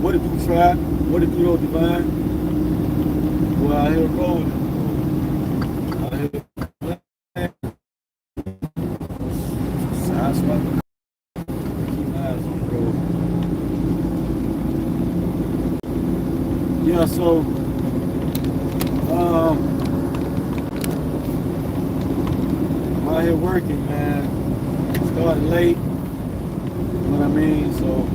What it do, Trap? What it do, though, Divine? Well, out here rolling. Out here playing. Side swap. Keep my eyes on the road. Yeah, so, I'm out here working, man. Started late. You know what I mean? So,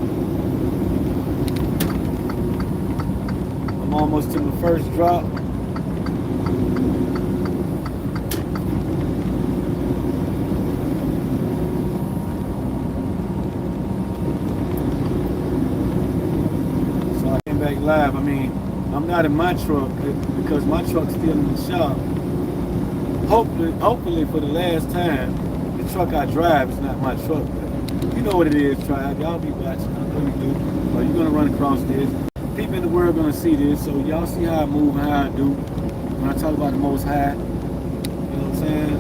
I'm almost to my first drop. So I came back live. I mean, I'm not in my truck because my truck's still in the shop. Hopefully for the last time, the truck I drive is not my truck. But you know what it is, Tribe. Y'all be watching. I know you do. Or you're gonna run across this. People in the world gonna see this, so y'all see how I move and how I do. When I talk about the Most High, you know what I'm saying?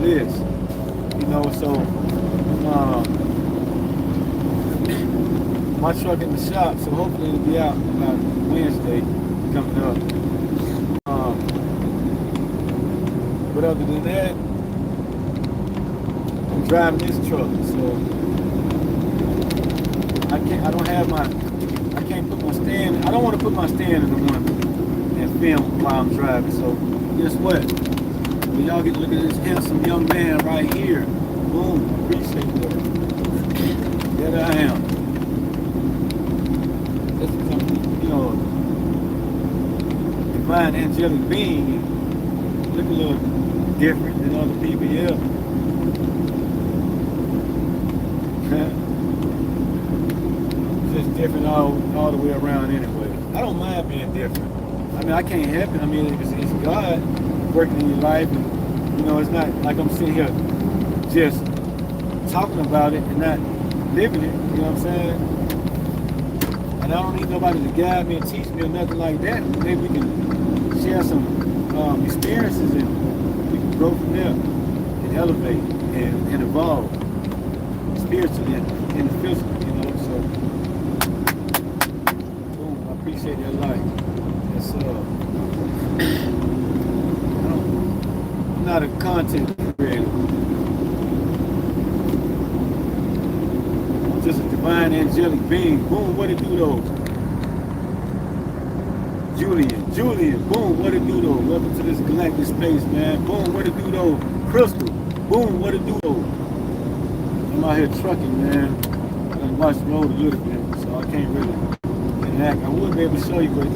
This, you know, so my truck in the shop, so hopefully it'll be out about Wednesday coming up. But other than that, I'm driving this truck, so I can't put my stand, I don't want to put my stand in the one and film while I'm driving, so guess what? When y'all get to look at this handsome young man right here, boom, appreciate that. There I am. This is something, you know, divine angelic being, look a little different than other people, yeah. Just different all the way around anyway. I don't mind being different. I mean, I can't help it. I mean, it's God working in your life, and you know, it's not like I'm sitting here just talking about it and not living it. You know what I'm saying? And I don't need nobody to guide me and teach me or nothing like that. Maybe we can share some experiences and we can grow from there and elevate and evolve spiritually and physically. You know, so boom, I appreciate that life. It's I'm not a content creator. I'm just a divine angelic being. Boom, what it do though? Julian, boom, what it do though? Welcome to this galactic space, man. Boom, what it do though? Crystal, boom, what it do though? I'm out here trucking, man. I done watched the road a little bit, so I can't really enact. I would be able to show you, but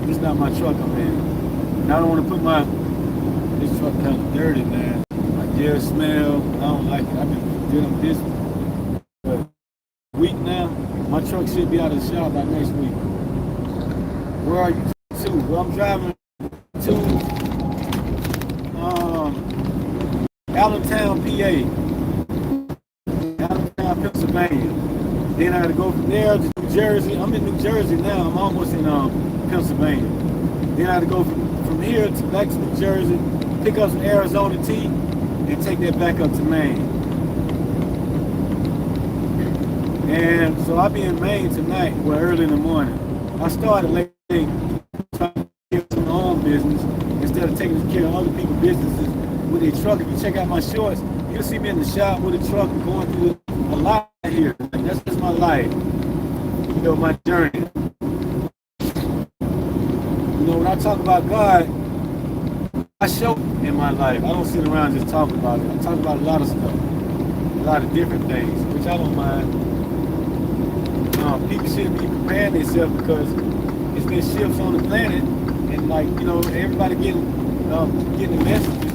it's not my truck I'm in. And I don't want to put this truck kind of dirty, man. Like, yeah, smell, I don't like it. I've been dealing with this for a week now. My truck should be out of the shop by next week. Where are you to? Well, I'm driving to Allentown, PA. Allentown, Pennsylvania. Then I got to go from there to New Jersey. I'm in New Jersey now. I'm almost in Pennsylvania. Then I had to go from here to back to New Jersey, pick up some Arizona tea, and take that back up to Maine. And so I'll be in Maine tonight, well, early in the morning. I started late trying to get to my own business instead of taking care of other people's businesses with their truck. If you check out my shorts, you'll see me in the shop with a truck going through a lot here. Like, that's just my life, you know, my journey. You know, when I talk about God, I show in my life. I don't sit around just talking about it. I talk about a lot of stuff, a lot of different things, which I don't mind. People should be preparing themselves because it's been shifts on the planet, and like, you know, everybody getting the messages,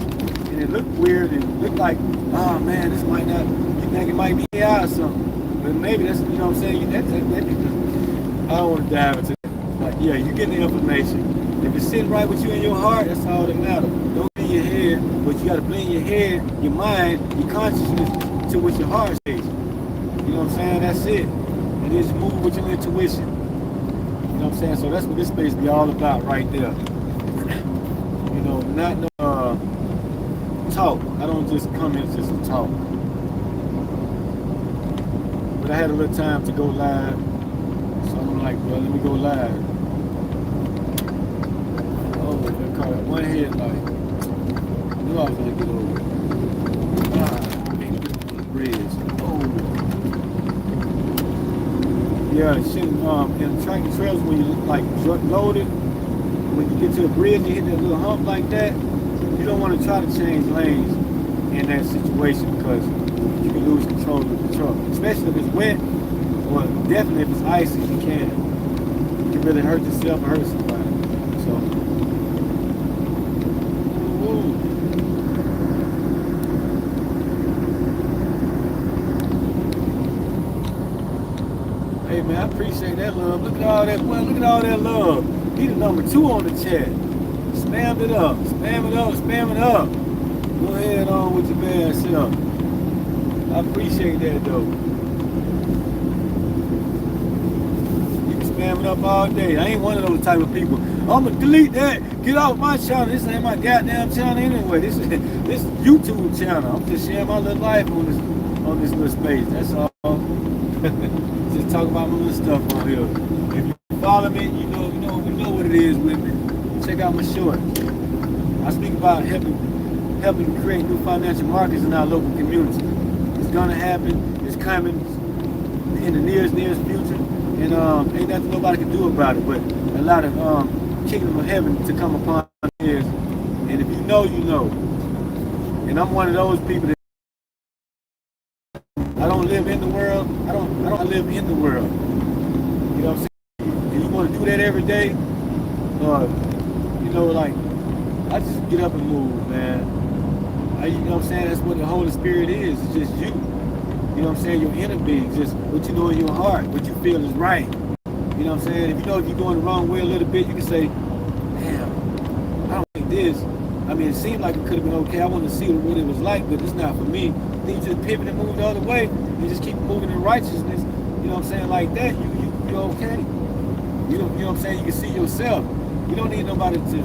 and it looked weird and looked like, oh man, this might not, you think it might be out or something, but maybe that's, you know what I'm saying, that I don't want to dive into that. Like, yeah, you get the information. If it's sitting right with you in your heart, that's all that matters. Don't be in your head, but you got to blend your head, your mind, your consciousness to what your heart says. You know what I'm saying? That's it. And just move with your intuition. You know what I'm saying? So that's what this space be all about right there. You know, not no talk. I don't just come in just to talk. But I had a little time to go live. So I'm like, well, let me go live. Oh, that car got one headlight. I knew I was gonna get over it. Ah, I can't get over the bridge. Oh. Yeah, shit, in tractor trailers, when you like truck loaded, when you get to a bridge and you hit that little hump like that, you don't want to try to change lanes in that situation because you can lose control of the truck. Especially if it's wet, or definitely if it's icy, you can. You can really hurt yourself or hurt somebody. So, ooh. Hey man, I appreciate that love. Look at all that, well, look at all that love. He the number 2 on the chat. Spam it up, spam it up, spam it up. Go ahead on with your bad self. I appreciate that though. You can spam it up all day. I ain't one of those type of people. I'm gonna delete that. Get off my channel. This ain't my goddamn channel anyway. This is YouTube channel. I'm just sharing my little life on this little space. That's all. Just talk about my little stuff on here. If you follow me, you know what it is with me. Check out my short. I speak about helping to create new financial markets in our local community. It's gonna happen. It's coming in the nearest future, and ain't nothing nobody can do about it. But a lot of kingdom of heaven to come upon is, and if you know, you know. And I'm one of those people that I don't live in the world. I don't live in the world. You know what I'm saying? And you want to do that every day, you know, like I just get up and move, man. You know what I'm saying? That's what the Holy Spirit is. It's just you. You know what I'm saying? Your inner being, just what you know in your heart, what you feel is right. You know what I'm saying? If you know if you're going the wrong way a little bit, you can say, damn, I don't like this. I mean, it seemed like it could have been okay. I wanted to see what it was like, but it's not for me. Then you just pivot and move the other way. You just keep moving in righteousness. You know what I'm saying? Like that, you're okay. You know what I'm saying? You can see yourself. You don't need nobody to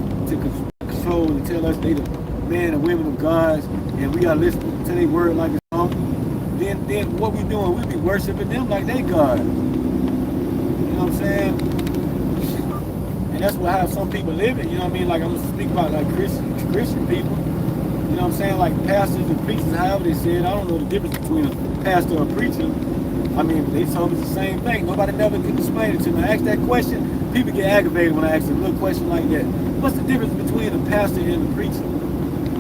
control and tell us they the men and women of God, and we gotta listen to their word like it's on. Then what we doing? We be worshiping them like they God. You know what I'm saying? And that's how some people live it. You know what I mean? Like I'm gonna speak about like Christian people. You know what I'm saying? Like pastors and preachers, however they say it. I don't know the difference between a pastor or a preacher. I mean, they told me the same thing. Nobody never can explain it to me. I ask that question, people get aggravated when I ask a little question like that. What's the difference between a pastor and a preacher?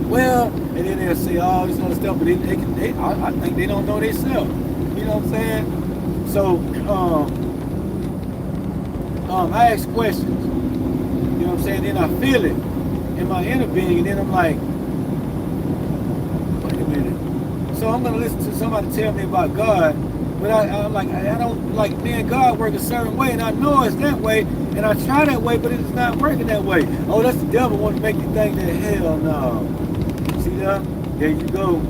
Well, and then they'll say all this other stuff, but I think they don't know themselves. You know what I'm saying? So, I ask questions. You know what I'm saying? Then I feel it in my inner being, and then I'm like, wait a minute. So I'm gonna listen to somebody tell me about God, but I'm like, I don't like, man, God works a certain way, and I know it's that way, and I try that way, but it's not working that way. Oh, that's the devil wanting to make you think that. Hell no. See that? There you go.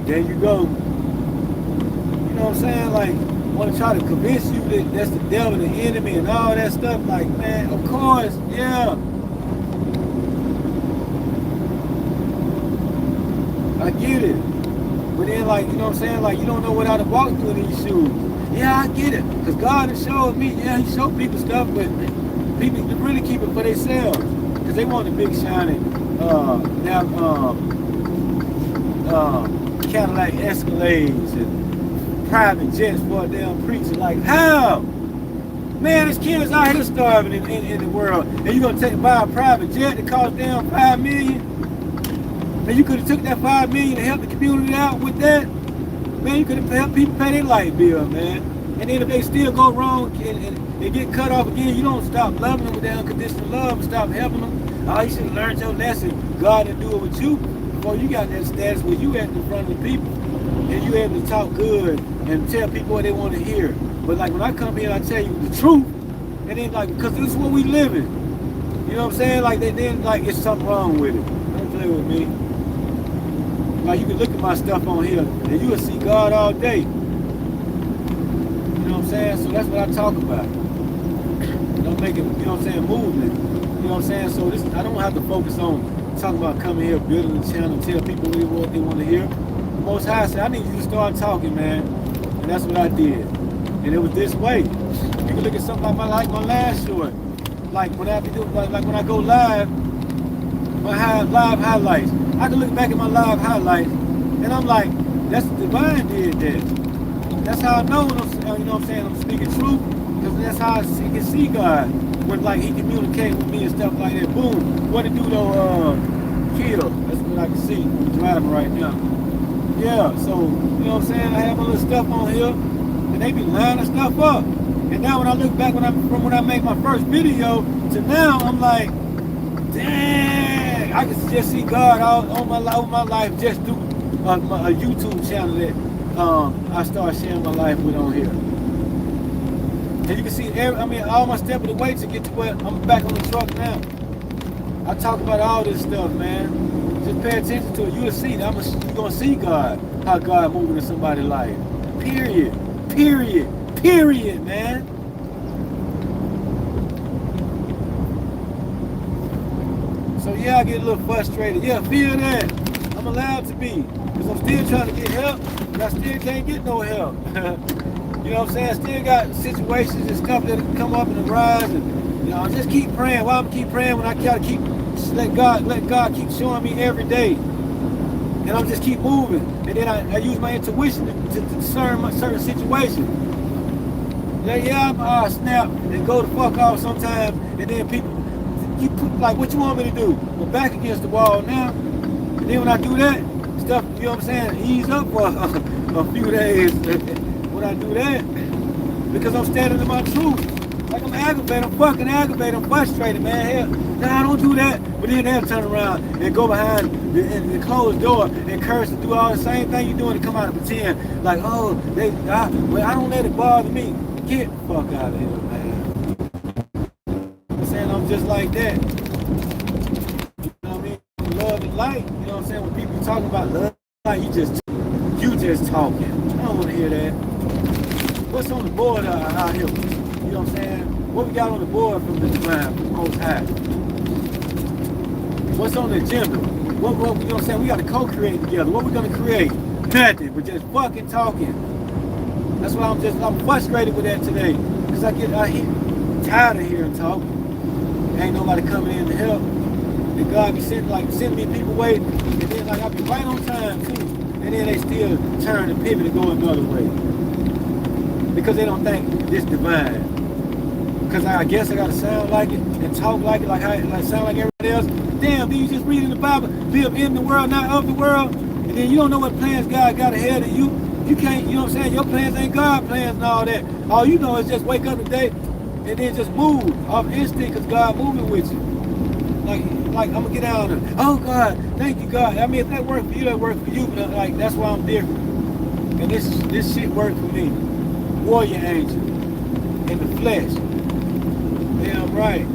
There you go. You know what I'm saying? Like, want to try to convince you that that's the devil, the enemy, and all that stuff. Like, man, of course, yeah. I get it. But then, like, you know what I'm saying? Like, you don't know what how to walk through these shoes. Yeah, I get it. Because God has showed me, yeah, he showed people stuff, but people really keep it for themselves. Because they want the big shiny, Cadillac Escalades and private jets for a damn preacher. Like, how? Man, there's kids out here starving in the world. And you going to buy a private jet that costs damn $5 million? And you could have took that $5 million and helped the community out with that. Man, you could have helped people pay their light bill, man. And then if they still go wrong and they get cut off again, you don't stop loving them with that unconditional love and stop helping them. Oh, you should have learned your lesson. God didn't do it with you before you got that status where you at in front of the people. And you able to talk good and tell people what they want to hear. But like when I come here, I tell you the truth. And then like, because this is what we live in. You know what I'm saying? Like then like it's something wrong with it. Don't play with me. Like you can look at my stuff on here and you will see God all day. You know what I'm saying? So that's what I talk about. Don't make it, you know what I'm saying, movement. You know what I'm saying? So this, I don't have to focus on talking about coming here, building the channel, tell people what they want to hear. The Most High said, I need you to start talking, man. And that's what I did. And it was this way. You can look at something like my last short. Like when I do, like when I go live, my live highlights. I can look back at my live highlights, and I'm like, that's the divine did that. That's how I know when I'm, you know what I'm saying, I'm speaking truth, because that's how I can see God. When like he communicates with me and stuff like that. Boom. What to do though? Kill. That's what I can see. I'm driving right now. Yeah. So you know what I'm saying. I have my little stuff on here, and they be lining stuff up. And now when I look back from when I made my first video to now, I'm like, dang, I can just see God all my life just through a YouTube channel that I started sharing my life with on here. And you can see all my step of the way to get to where I'm back on the truck now. I talk about all this stuff, man. Just pay attention to it. You'll see. You're gonna see God, how God moving in somebody's life. Period. Period. Period, man. So yeah, I get a little frustrated. Yeah, feel that. I'm allowed to be. Because I'm still trying to get help, but I still can't get no help. You know what I'm saying? I still got situations and stuff that come up and arise, and you know, I just keep praying. Why I'm keep praying when I gotta keep let God keep showing me every day. And I'm just keep moving. And then I use my intuition to discern my certain situations. Yeah, I'm snap and go the fuck off sometimes, and then people you put like, what you want me to do? Well, back against the wall now. And then when I do that, stuff, you know what I'm saying, ease up for a few days when I do that. Because I'm standing in my truth. Like I'm aggravated, I'm fucking aggravated, I'm frustrated, man. Hell, nah, I don't do that. But then they'll turn around and go behind the closed door and curse and do all the same thing you're doing to come out and pretend like, oh, I don't let it bother me. Get the fuck out of here, man. I'm saying I'm just like that. You know what I mean? Love and light, you know what I'm saying? When people talking about love and light, you just talking. I don't want to hear that. What's on the board out here? You know what I'm saying? What we got on the board from the divine, from the Most High? What's on the agenda? What you know what I'm saying? We got to co-create together. What we gonna create? Nothing. We're just fucking talking. That's why I'm frustrated with that today. Because I get tired of hearing talk. Ain't nobody coming in to help. And God be sending me people away, and then like I be right on time too. And then they still turn and pivot and go another way. Because they don't think it's divine. Because I guess I gotta sound like it and talk like it, like sound like everybody else. Damn, do you just read in the Bible, live in the world, not of the world? And then you don't know what plans God got ahead of you. You can't, you know what I'm saying? Your plans ain't God plans and all that. All you know is just wake up today and then just move off instinct because God moving with you. Like I'm gonna get out of it. Oh God, thank you God. I mean, if that worked for you, that worked for you. But like that's why I'm different. And this shit worked for me. Warrior angel in the flesh. Damn right.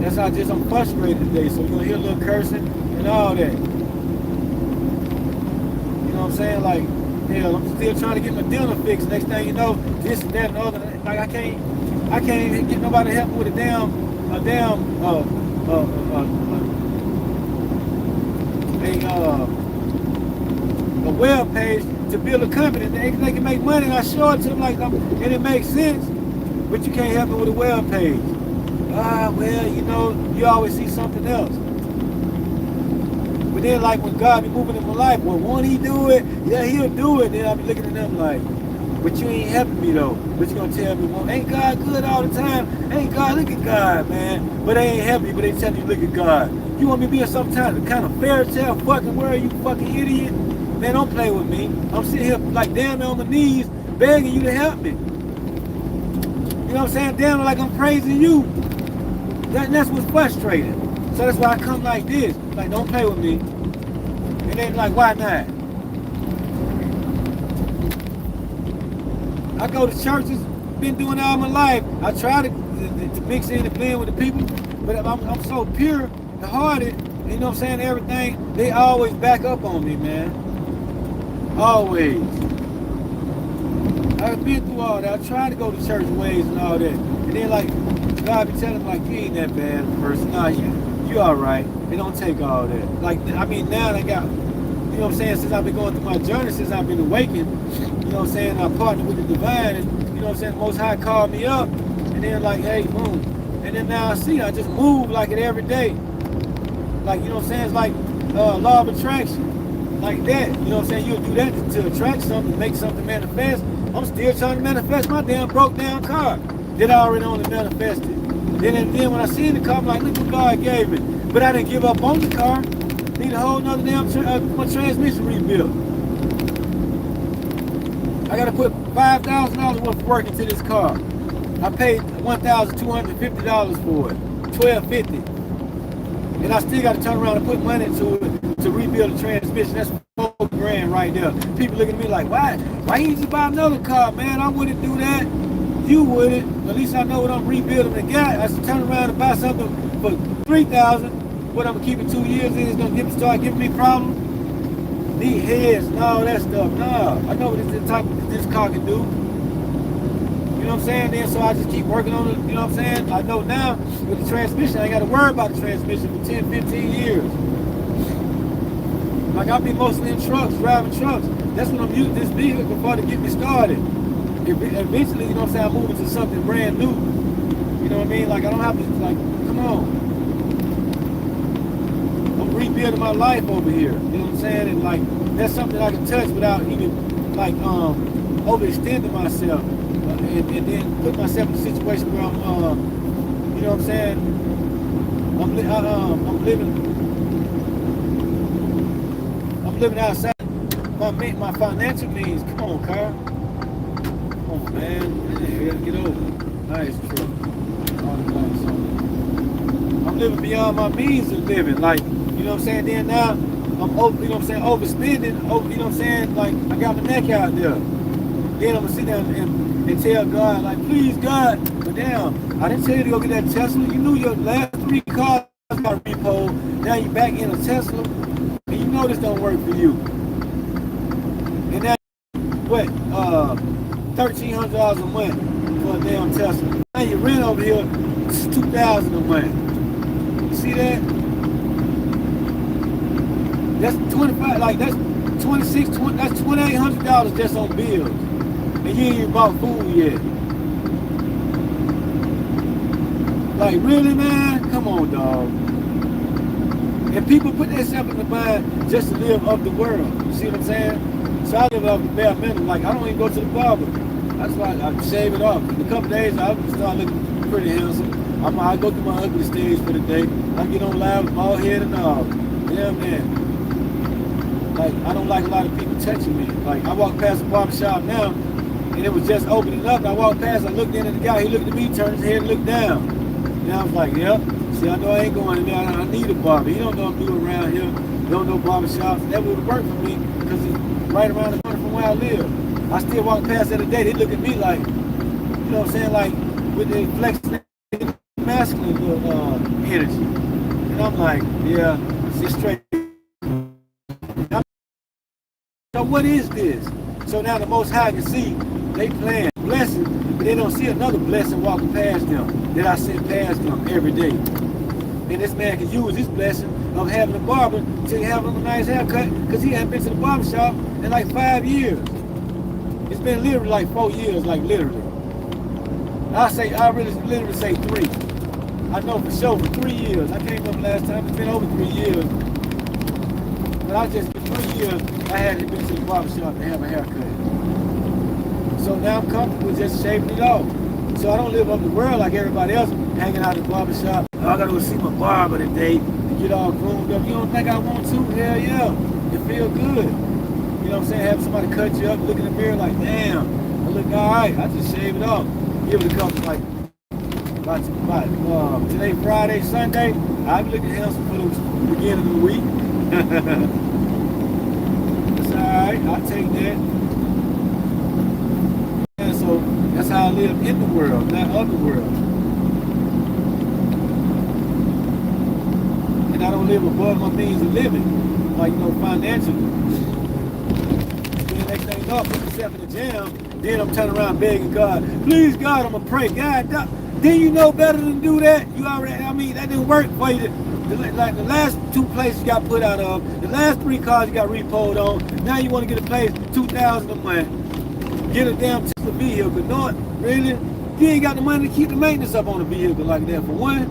That's how I'm frustrated today. So you're gonna hear a little cursing and all that. You know what I'm saying? Like, hell, I'm still trying to get my dinner fixed. Next thing you know, this and that and other. Like I can't even get nobody to help me with a web page to build a company. They can make money, and I show it to them and it makes sense. But you can't help me with a web page. Well, you know, you always see something else. But then, like, when God be moving in my life, well, won't he do it? Yeah, he'll do it. Then I'll be looking at them like, but you ain't helping me, though. But you gonna tell me, well, ain't God good all the time? Ain't God, look at God, man. But they ain't helping me, but they tell you, look at God. You want me to be in some kind of fairy tale fucking world, you fucking idiot? Man, don't play with me. I'm sitting here, like, down on my knees, begging you to help me. You know what I'm saying? Down like I'm praising you. That's what's frustrating. So that's why I come like this. Like, don't play with me. And then like, why not? I go to churches, been doing it all my life. I try to mix in and blend with the people, but I'm so pure and hearted, you know what I'm saying, everything, they always back up on me, man. Always. I've been through all that. I tried to go to church ways and all that. And then like, God be telling me like, you ain't that bad of a person. Nah, you all right. It don't take all that. Like, I mean, now I got, you know what I'm saying, since I've been going through my journey, since I've been awakened, you know what I'm saying, I partnered with the divine, and you know what I'm saying, the Most High called me up, and then like, hey, boom. And then now I see, I just move like it every day. Like, you know what I'm saying, it's like law of attraction, like that. You know what I'm saying, you'll do that to attract something, make something manifest. I'm still trying to manifest my damn broke down car that I already only manifested. Then when I see the car, I'm like, look what God gave me. But I didn't give up on the car. Need a whole nother damn my transmission rebuilt. I got to put $5,000 worth of work into this car. I paid $1,250 for it, $1,250. And I still got to turn around and put money into it to rebuild the transmission. That's $4,000 right there. People looking at me like, why you just buy another car, man? I wouldn't do that. You wouldn't. At least I know what I'm rebuilding the guy. I should turn around and buy something for $3,000. What I'm gonna keep it 2 years in is gonna start giving me problems. Need heads and all that stuff. Nah, I know what this car can do. You know what I'm saying? Then so I just keep working on it. You know what I'm saying? I know now with the transmission, I ain't got to worry about the transmission for 10, 15 years. Like I've been mostly in trucks, driving trucks. That's what I'm using this vehicle for to get me started. Eventually, you know what I'm saying, I'm moving to something brand new. You know what I mean? Like I don't have to, like, come on. I'm rebuilding my life over here. You know what I'm saying? And like, that's something I can touch without even, like, overextending myself. And then put myself in a situation where I'm, you know what I'm saying? I'm living outside my financial means. Come on, Carl. Come on, man. Get over it. Nice truck. I'm living beyond my means of living. Like, you know what I'm saying? Then now I'm over, you know what I'm saying, overspending. You know what I'm saying? Like, I got my neck out there. Then I'm gonna sit down and tell God, like, please, God, but damn, I didn't tell you to go get that Tesla. You knew your last 3 cars got repo. Now you back in a Tesla, and you know this don't work for you. And now, what, $1,300 a month for a damn Tesla. Now your rent over here is $2,000 a month. You see that? That's 25, like that's 26, 20, that's $2,800 just on bills. And you ain't even bought food yet. Like, really, man? Come on, dog. And people put themselves in the mind just to live of the world. You see what I'm saying? So I live off the bare minimum. Like, I don't even go to the barber. That's why I shave it off. In a couple days, I'll start looking pretty handsome. I go through my ugly stage for the day. I get on live with bald head and all. Yeah, man. Like, I don't like a lot of people touching me. Like, I walk past the barbershop now, and it was just opening up. I walked past, I looked in at the guy, he looked at me, turned his head and looked down. And I was like, yep. See, I know I ain't going in there. I need a barber. He don't know I'm new around here. Don't know barbershops. That would have worked for me because it's right around the corner from where I live. I still walk past the other day. They look at me like, you know what I'm saying, like with the flexing masculine energy. And I'm like, yeah, it's straight. So what is this? So now the Most High can see they playing blessing, but they don't see another blessing walking past them that I send past them every day. And this man can use this blessing of having a barber to have him a nice haircut because he hadn't been to the barber shop in like 5 years. It's been literally like 4 years, like literally. I really literally say 3. I know for sure for 3 years. I can't remember last time. It's been over 3 years. But I just, for 3 years, I hadn't been to the barber shop to have a haircut. So now I'm comfortable with just shaving it off. So I don't live up the world like everybody else, hanging out at the barber shop. I gotta go see my barber today to get all groomed up. You don't think I want to? Hell yeah. It feel good. You know what I'm saying? Have somebody cut you up, look in the mirror like, damn, I look all right. I just shave it off. Give it a couple, like, today, Friday, Sunday, I'll be looking handsome for the beginning of the week. That's all right. I'll take that. And so that's how I live in the world, not of the world. And I don't live above my means of living, like, you know, financially. Then next thing up, put myself in the jam, then I'm turning around begging God, please God, I'm gonna pray. God, then you know better than do that. You already, I mean, that didn't work for you. Like the last 2 places you got put out of, the last 3 cars you got repoed on, now you want to get a place $2,000 a month. Get a damn Tesla vehicle. Not really. You ain't got the money to keep the maintenance up on a vehicle like that for one.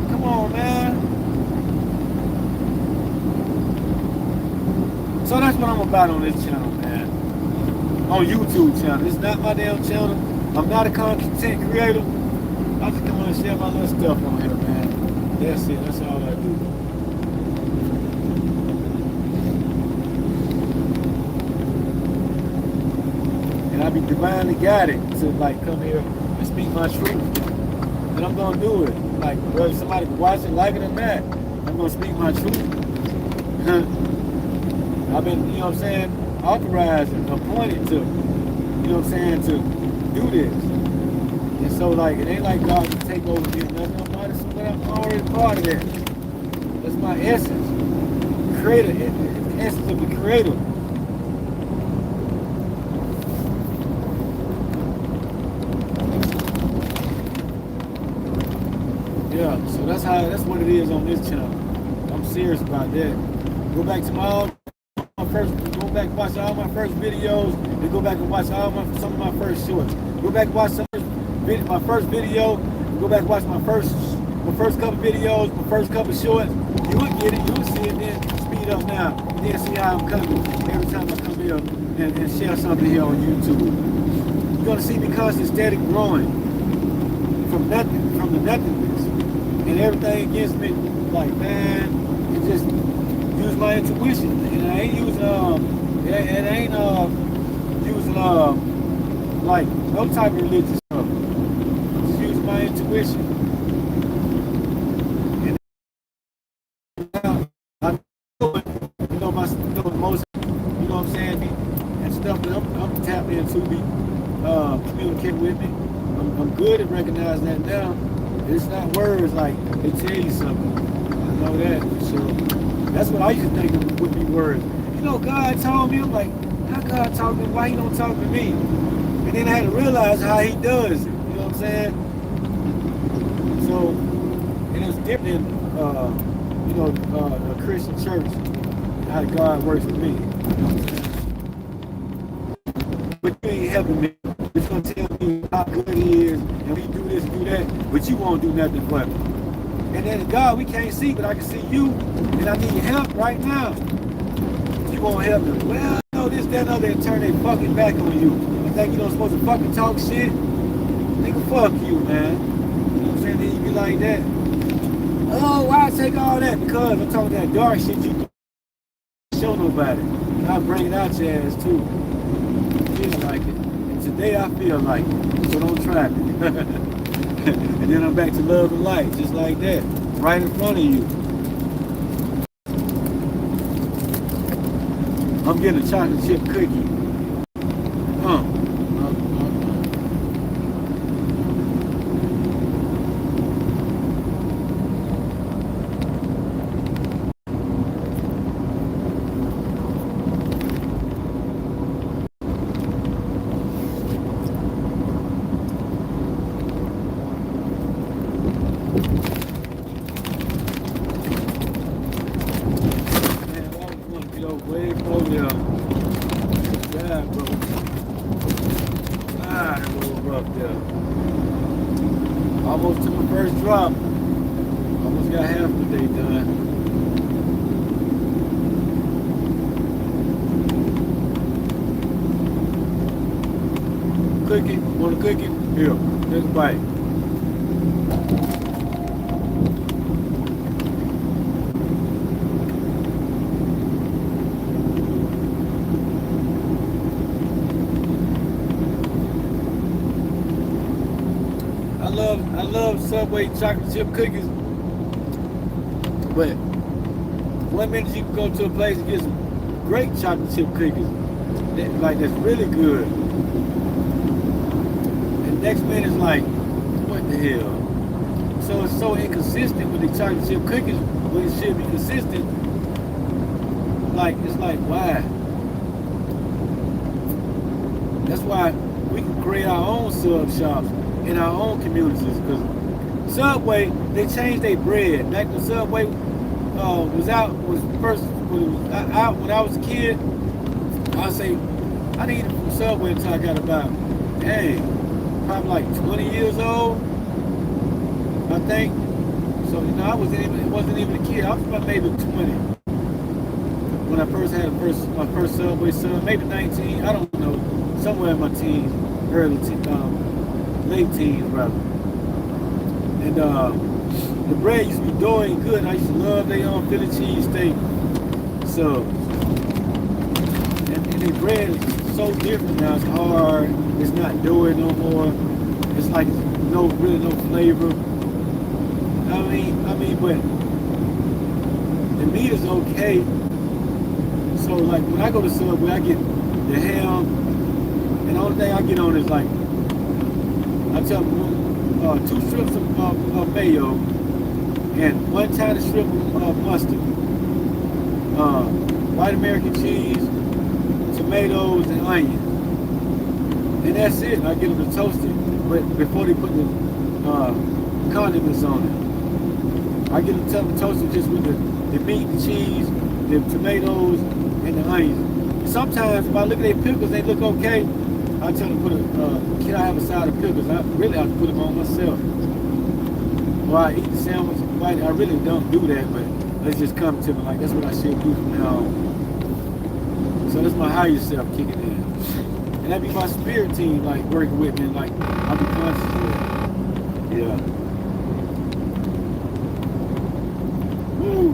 Come on, man. So that's what I'm about on this channel, man. On YouTube channel. It's not my damn channel. I'm not a content creator. I just come on and share my little stuff on here, man. That's it. That's all I do. And I be divinely guided to like come here and speak my truth. And I'm gonna do it. Like whether somebody can watch it, like it or not, I'm gonna speak my truth. I've been, you know what I'm saying, authorized and appointed to, you know what I'm saying, to do this. And so like it ain't like God can take over me or nothing. I'm already part of that. That's my essence. Creator, the essence of the creator. Yeah, so that's what it is on this channel. I'm serious about that. Go back to go back and watch all my first videos, and go back and watch some of my first shorts. Go back and watch my first video, and go back and watch my first couple videos, my first couple shorts. You would get it, you would see it, then speed up now, and then see how I'm coming every time I come here and share something here on YouTube. You're gonna see me constantly steady growing from the nothingness. And everything against me, like, man, it just use my intuition. And I ain't using using like no type of religious stuff. Just using my intuition. And now I'm doing, most, you know what I'm saying, and stuff that I'm tapped into be communicating with me. I'm good at recognizing that now. It's not words like they tell you something. I know that for sure. That's what I used to think would be words. You know, God told me, I'm like, how God talk to me? Why he don't talk to me? And then I had to realize how he does it. You know what I'm saying? So, and it's different in, a Christian church, how God works with me. You know what I'm saying? But you ain't helping me. It's going to tell me how good he is, and we do this, do that, but you won't do nothing for me. And then God, we can't see, but I can see you, and I need your help right now. You won't help me. Well, no, this, that, and other, and turn their fucking back on you. You think you don't supposed to fucking talk shit? Nigga, fuck you, man. You know what I'm saying? Then you be like that. Oh, why take all that? Because I'm talking that dark shit you don't show nobody. And I bring it out your ass, too. You feel like it. Today I feel like it, so don't try me. And then I'm back to love and light, just like that, right in front of you. I'm getting a chocolate chip cookie. Almost to my first drop. Almost got half the day done. Cookie? Want a cookie? Here, here's a bite. I love Subway chocolate chip cookies, but one minute you can go to a place and get some great chocolate chip cookies, that's really good, and next minute it's like, what the hell? So it's so inconsistent with the chocolate chip cookies when it should be consistent. Like, it's like, why? That's why we can create our own sub shops in our own communities, because Subway, they changed their bread. Back when Subway was first But it was, when I was a kid, I'd say I didn't eat it from Subway until I got about, probably like 20 years old, I think. So, you know, it wasn't even a kid. I was about maybe 20 when I first had my first Subway sub, maybe 19, I don't know, somewhere in my teens, late teens rather. And the bread used to be doing good. I used to love their own Philly cheesesteak sub. And the bread is so different now. It's hard. It's not doughy no more. It's like really no flavor. I mean, but the meat is okay. So like when I go to Subway, I get the ham, and the only thing I get on is like, I tell them 2 strips of mayo and 1 tiny strip of mustard, white American cheese, tomatoes, and onions. And that's it. I get them to toast it, but before they put the condiments on it. I get them to toast it just with the meat, the cheese, the tomatoes, and the onions. Sometimes if I look at their pickles, they look okay. I tell them can I have a side of pickles? I really have to put them on myself. Or I eat the sandwich. I really don't do that, but let's just come to me like that's what I should do from now on. So that's my higher self kicking in. And that be my spirit team, like working with me, and like I'll be conscious of that. Yeah. Woo.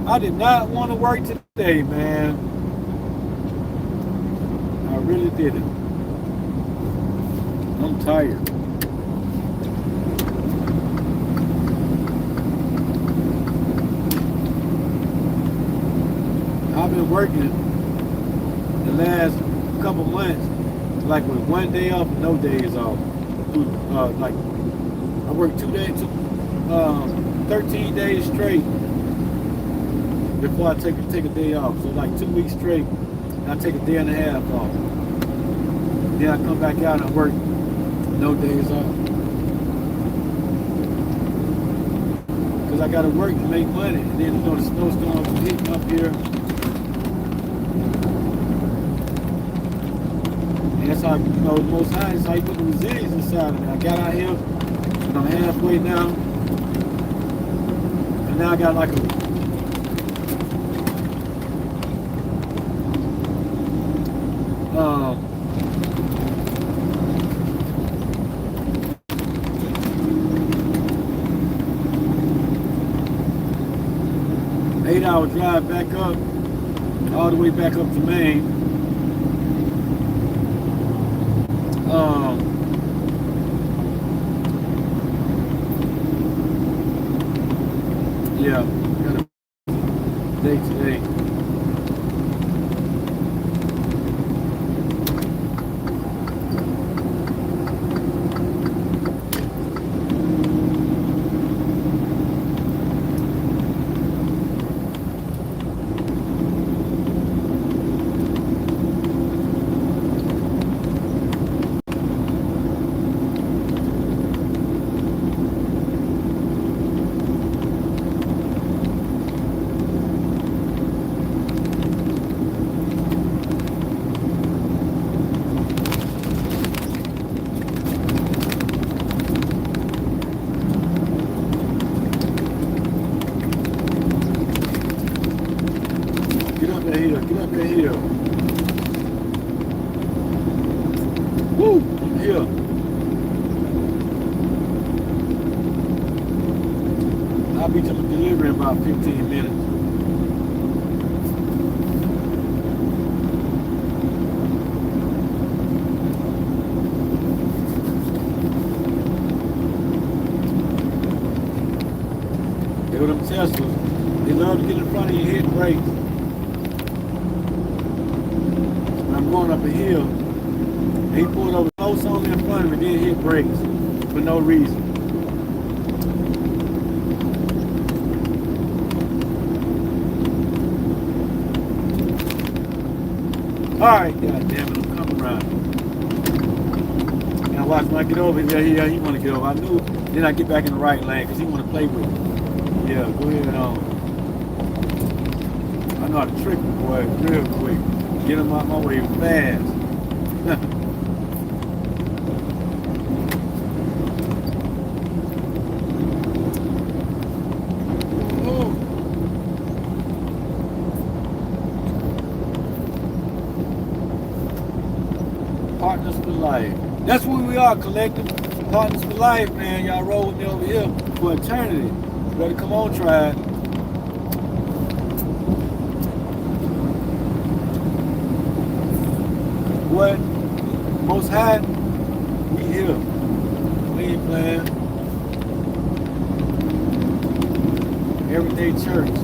I did not want to work today, man. I really didn't. I'm tired. I've been working the last couple months, like with 1 day off, no days off. Like I work 13 days straight before I take a day off. So like 2 weeks straight, I take a day and a half off. Then I come back out and I work no days off. Because I got to work to make money. And then, you know, the snowstorms are hitting up here. And that's how, you know, the Most High is how you put the resilience inside of me. I got out here, and I'm halfway now. And now I got like a 8-hour drive back up, all the way back up to Maine. Yeah, got a day today. Get up that hill. Woo, I'm here. I'll be to the delivery in about 15 minutes. They with them Teslas, they love to get in front of you, hit brakes. I'm going up a hill, and he pulled over close on me in front of me, then hit brakes for no reason. Alright, goddammit, I'm coming around. Now watch when I get over here, he want to get over. I knew, then I get back in the right lane, because he want to play with me. Yeah, go ahead on. I know how to trick them, boy, real quick. Get them out my way fast. Partners for life. That's what we are, collective. Partners for life, man. Y'all roll with me over here for eternity. You better come on, try it. What? Most High, we here. We ain't playing. Everyday church.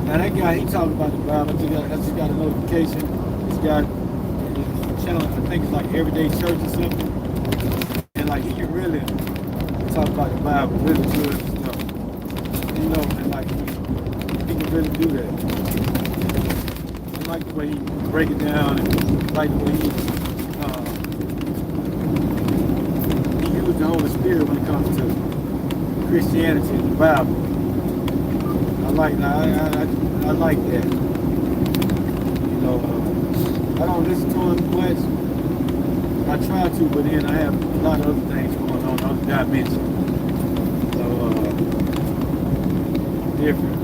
Now that guy, he talking about the Bible. I just got a notification. This guy, his channel, I think it's like Everyday Church or something. And like he can really talk about the Bible, really good stuff. You know, and like he can really do that. I like the way he break it down, and like the way he used the Holy Spirit when it comes to Christianity and the Bible. I like that. You know, I don't listen to him much. I try to, but then I have a lot of other things going on, other dimensions. So, different.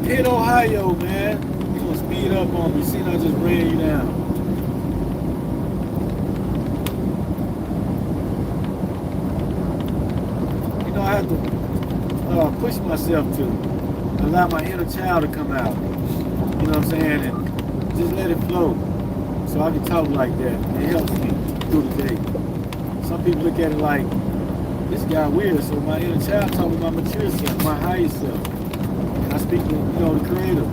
Hit Ohio, man. You gonna speed up on me. See, I just ran you down. You know, I have to push myself to allow my inner child to come out. You know what I'm saying? And just let it flow. So I can talk like that. It helps me through the day. Some people look at it like, this guy weird. So my inner child talking about my mature self, my higher self. I speak to, you know, the Creator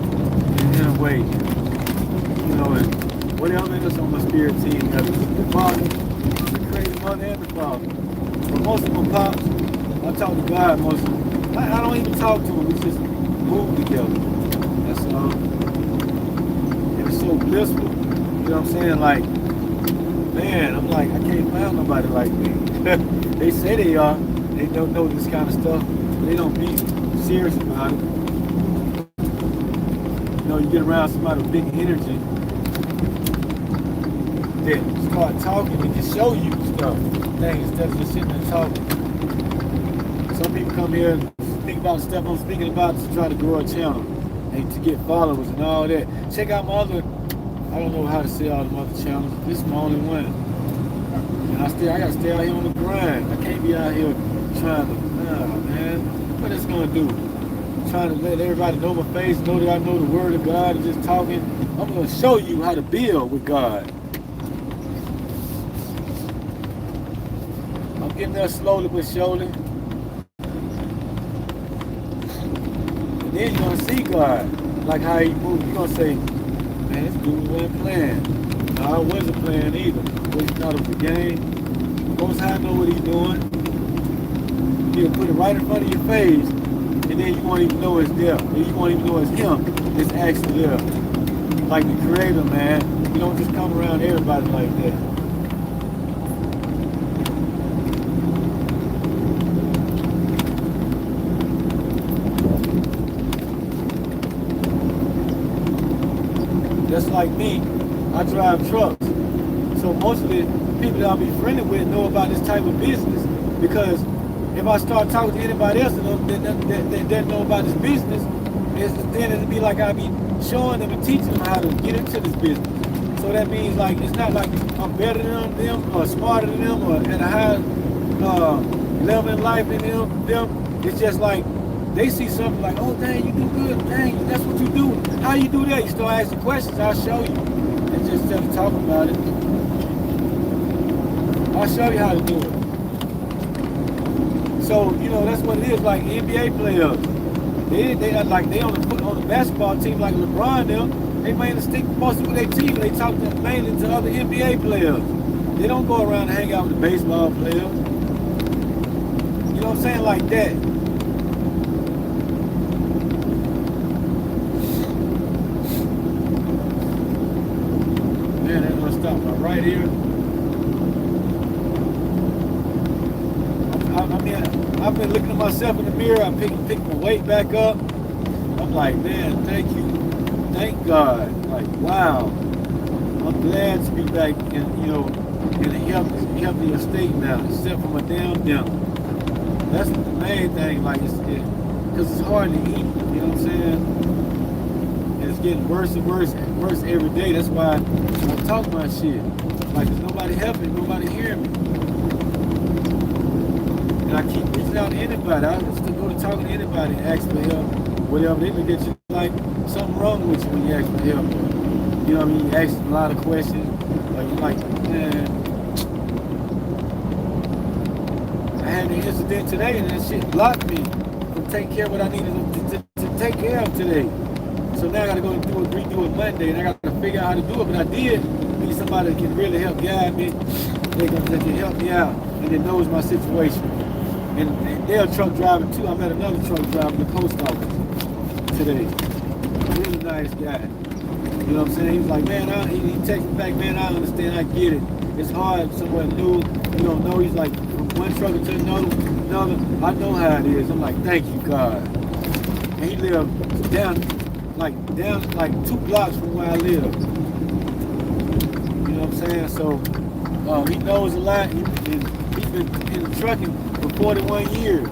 in a way, you know, and whatever else on my spirit team, the Father, the Creator, Mother, and the Father. But most of them pops, I talk to God most of them. I don't even talk to them, we just move together. That's all. And it's so blissful, you know what I'm saying? Like, man, I'm like, I can't find nobody like me. They say they are, they don't know this kind of stuff, but they don't be serious about it. You know, you get around somebody with big energy that start talking and can show you stuff, things, instead of just sitting and talking. Some people come here and think about stuff I'm speaking about to try to grow a channel and to get followers and all that. Check out my other, I don't know how to say all the other channels. This is my only one. And I gotta stay out here on the grind. I can't be out here trying to, man, what it's gonna do? Trying to let everybody know my face, know that I know the word of God, and just talking. I'm going to show you how to build with God. I'm getting there slowly but surely. And then you're going to see God, like how he moves. You're going to say, man, this dude wasn't playing. No, I wasn't playing either. But he thought it was a game. Most High know what he's doing. He'll put it right in front of your face. And then you won't even know it's there. You won't even know it's him. It's actually there. Like the Creator, man. You don't just come around everybody like that. Just like me, I drive trucks. So most of the people that I'll be friendly with know about this type of business. Because if I start talking to anybody else that doesn't know about this business, then it'll be like I'll be showing them and teaching them how to get into this business. So that means like it's not like I'm better than them or smarter than them or at a higher level in life than them. It's just like they see something like, oh dang, you do good, dang, that's what you do. How you do that? You start asking questions, I'll show you. And just instead of talking about it, I'll show you how to do it. So, you know, that's what it is, like NBA players. They on the basketball team like LeBron them, they mainly stick mostly with their team. They talk mainly to other NBA players. They don't go around and hang out with the baseball players. You know what I'm saying? Like that. stop right here. I mean, I've been looking at myself in the mirror. I pick my weight back up. I'm like, man, thank you, thank God. Like, wow, I'm glad to be back in, in a healthier state now, except for my damn dental. That's the main thing. Like, because it's hard to eat. You know what I'm saying? And it's getting worse and worse every day. That's why I talk my shit. Like, there's nobody helping, nobody hearing me. And I keep reaching out to anybody. I just go to talking to anybody and ask for help, whatever. They look at you like something wrong with you when you ask for help. You know what I mean? You ask a lot of questions. Like, you're like, man, I had an incident today and that shit blocked me from taking care of what I needed to take care of today. So now I got to go and redo it Monday, and I got to figure out how to do it. But I did need somebody that can really help guide me. That can help me out and that knows my situation. And they're a truck driver too. I met another truck driver in the post office today. Really nice guy. You know what I'm saying? He was like, man, he texted me back, man, I understand, I get it. It's hard somewhere new. You don't know. He's like, from one trucker to another. I know how it is. I'm like, thank you, God. And he lived down like 2 blocks from where I live. You know what I'm saying? So he knows a lot. He's been in the trucking for 41 years.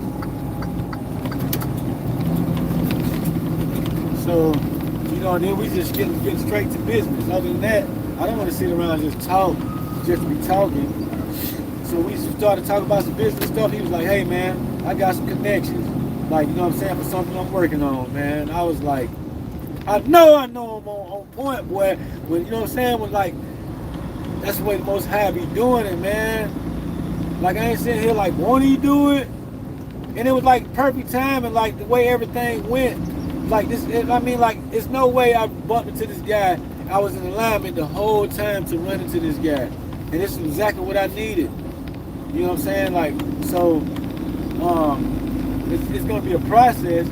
So, then we just getting straight to business. Other than that, I don't want to sit around and just talk, just to be talking. So we started talking about some business stuff. He was like, hey man, I got some connections. Like, you know what I'm saying, for something I'm working on, man. I was like, I know I'm on point, boy. When, you know what I'm saying, when like, that's the way the Most High be doing it, man. Like, I ain't sitting here like, won't he do it? And it was like perfect time, and like the way everything went. Like this, I mean, like, it's no way I bumped into this guy. I was in alignment the whole time to run into this guy. And this is exactly what I needed. You know what I'm saying? Like, so, it's going to be a process,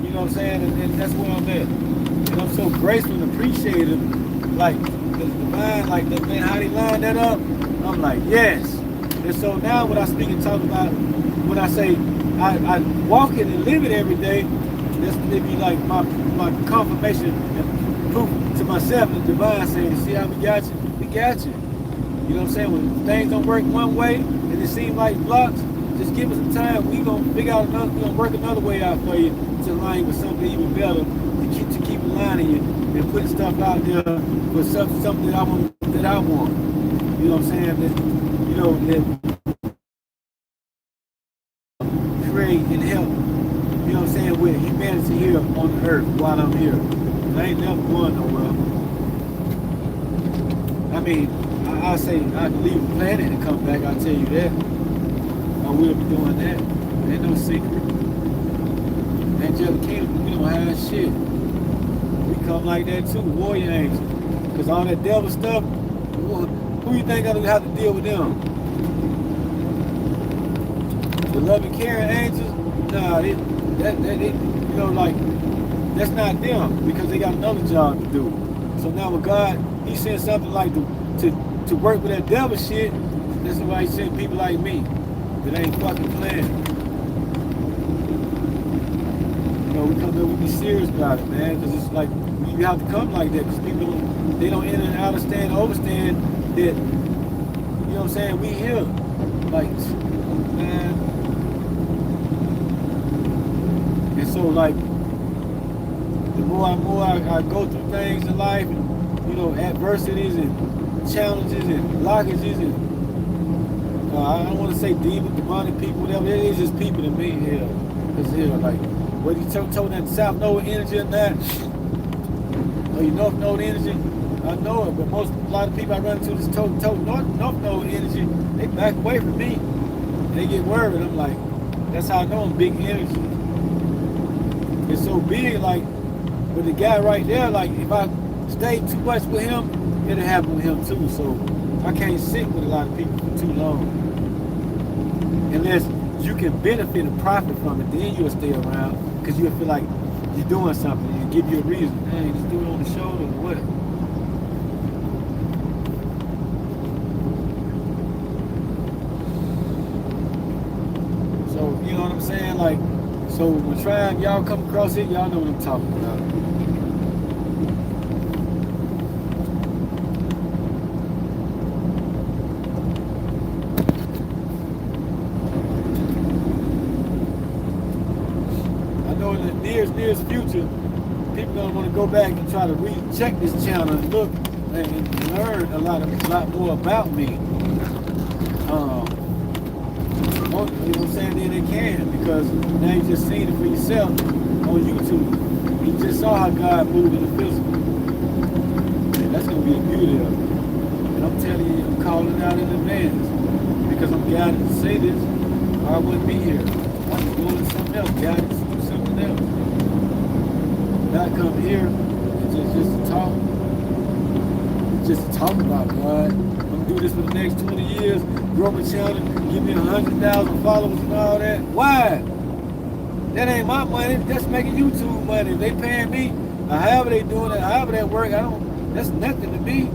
you know what I'm saying? And that's where I'm at. And I'm so grateful and appreciative. Like, the divine, like, man, how they lined that up, I'm like, yes. And so now when I speak and talk about, when I say I walk it and live it every day, that's going to be like my confirmation and proof to myself, the divine saying, see how we got you? We got you. You know what I'm saying? When things don't work one way and it seems like blocks, just give us some time. We're going to figure out another, we're going to work another way out for you to align you with something even better, to keep aligning you and putting stuff out there for something that I want. You know what I'm saying? That create and help, you know what I'm saying, with humanity here on the earth while I'm here. I ain't never going nowhere. I mean, I say I can leave the planet and come back, I'll tell you that. I will be doing that. Ain't no secret. Angelic Kingdom, we don't have shit. We come like that too, warrior angels. Because all that devil stuff, who you think I have to deal with them? The loving, caring angels, nah, they, you know, like, that's not them, because they got another job to do. So now with God, he sent something like to work with that devil shit. That's why he sent people like me that ain't fucking playing. You know, we come there, we be serious about it, man, because it's like, you have to come like that, because people, they don't in and out understand, overstand that, you know what I'm saying, we here. Like, man. And so, like, the more and more I go through things in life, and, you know, adversities and challenges and blockages, and I don't want to say demon, demonic people, whatever, it is just people to me here. It's here, like, whether you told that South Node energy or not, or you North Node energy, I know it, but a lot of people I run into this North Node energy, they back away from me. They get worried. I'm like, that's how I know I'm big energy. It's so big, like, with the guy right there, like, if I stay too much with him, it'll happen with him too. So I can't sit with a lot of people for too long. Unless you can benefit and profit from it, then you'll stay around, because you'll feel like you're doing something, and give you a reason. Hey, just do it on the shoulder or what? So when y'all come across it, y'all know what I'm talking about. I know in the nearest future, people gonna want to go back and try to recheck this channel and look and learn a lot more about me. You know what I'm saying? Then they can, because now you just seen it for yourself on YouTube. You just saw how God moved in the physical. And that's gonna be the beauty of it. And I'm telling you, I'm calling it out in advance because I'm guided to say this, or I wouldn't be here. I'm doing something else, guided to do something else. Not come here and just to talk. Just to talk about God. I'm gonna do this for the next 20 years, grow my channel, give me 100,000 followers and all that. Why? That ain't my money. That's making YouTube money. They paying me, or however they doing it, however that work, that's nothing to me.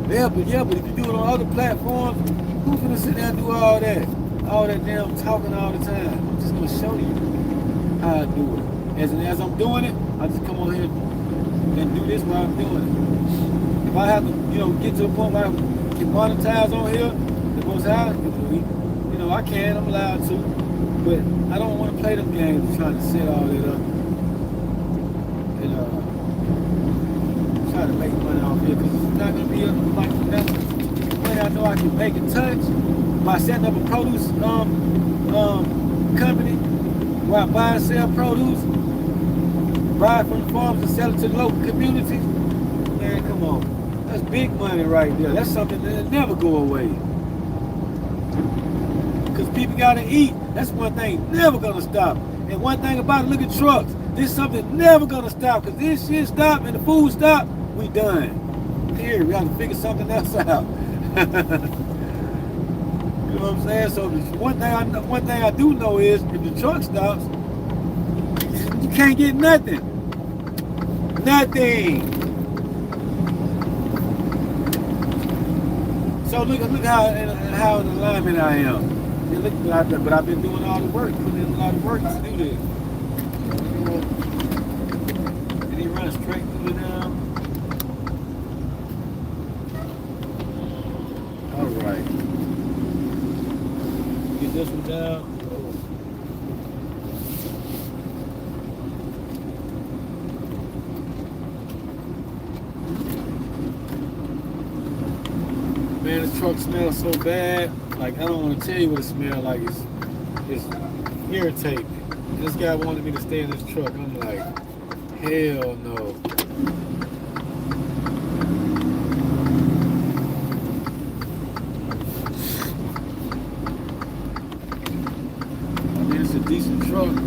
Yeah, but if you do it on other platforms, who's gonna sit there and do all that? All that damn talking all the time. I'm just gonna show you how I do it. As I'm doing it, I just come on here and do this while I'm doing it. If I have to, get to a point where I can monetize on here, the most high, I can, I'm allowed to. But I don't want to play them games trying to set all that up and try to make money off here, because it's not going to be like the way I know I can make a touch by setting up a produce company where I buy and sell produce, buy it from the farms and sell it to the local communities. Man, come on. That's big money right there. That's something that'll never go away. Because people got to eat. That's one thing never going to stop. And one thing about it, look at trucks. This is something never going to stop. Because this shit stop and the food stop, we done. Here, we got to figure something else out. You know what I'm saying? So one thing I do know is if the truck stops, you can't get nothing. Nothing. So look how in alignment I am. And look, but I've been doing all the work, putting in a lot of work to do this. And he runs straight through it now. All right. Get this one down. Man, this truck smells so bad. Like, I don't want to tell you what it smells like. It's irritating. This guy wanted me to stay in this truck. I'm like, hell no. I mean, it's a decent truck, but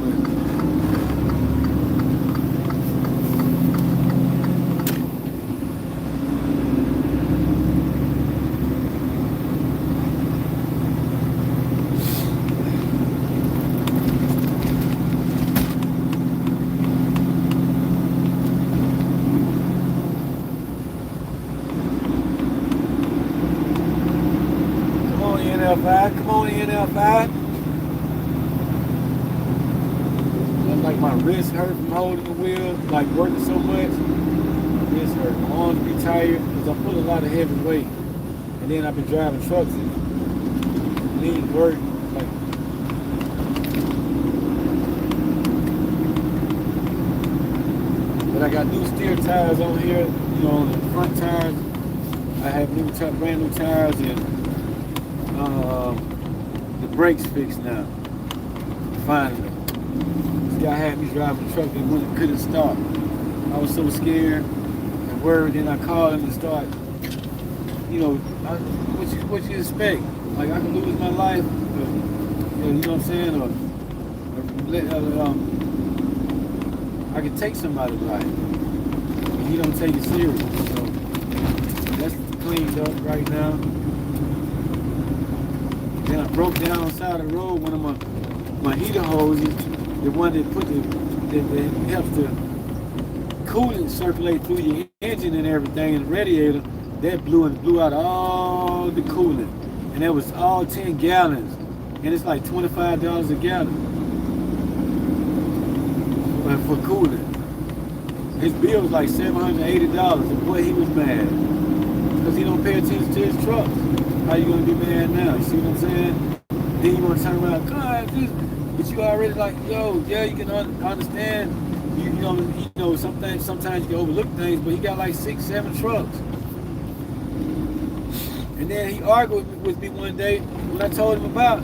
come on in, L5. Like my wrist hurt from holding the wheel, like working so much. My wrist hurt, my arms be tired because I pull a lot of heavy weight. And then I've been driving trucks and lean work. But I got new steer tires on here, on the front tires. I have brand new tires, and the brakes fixed now. Finally. This guy had me driving the truck and couldn't stop. I was so scared and worried, and I called him to start, what you expect? Like, I could lose my life, you know what I'm saying? Or I could take somebody's life. And he don't take it serious. So that's cleaned up right now. Then I broke down on the side of the road. One of my heater hoses, the one that helps the coolant circulate through your engine and everything, and the radiator, that blew out all the coolant. And that was all 10 gallons. And it's like $25 a gallon. for cooling. His bill was like $780, and boy, he was mad because he don't pay attention to his trucks. How you gonna be mad now? You see what I'm saying? Then you wanna turn around, God, but you already like, yo, yeah, you can understand. You know, sometimes you can overlook things, but he got like 6, 7 trucks. And then he argued with me one day when I told him about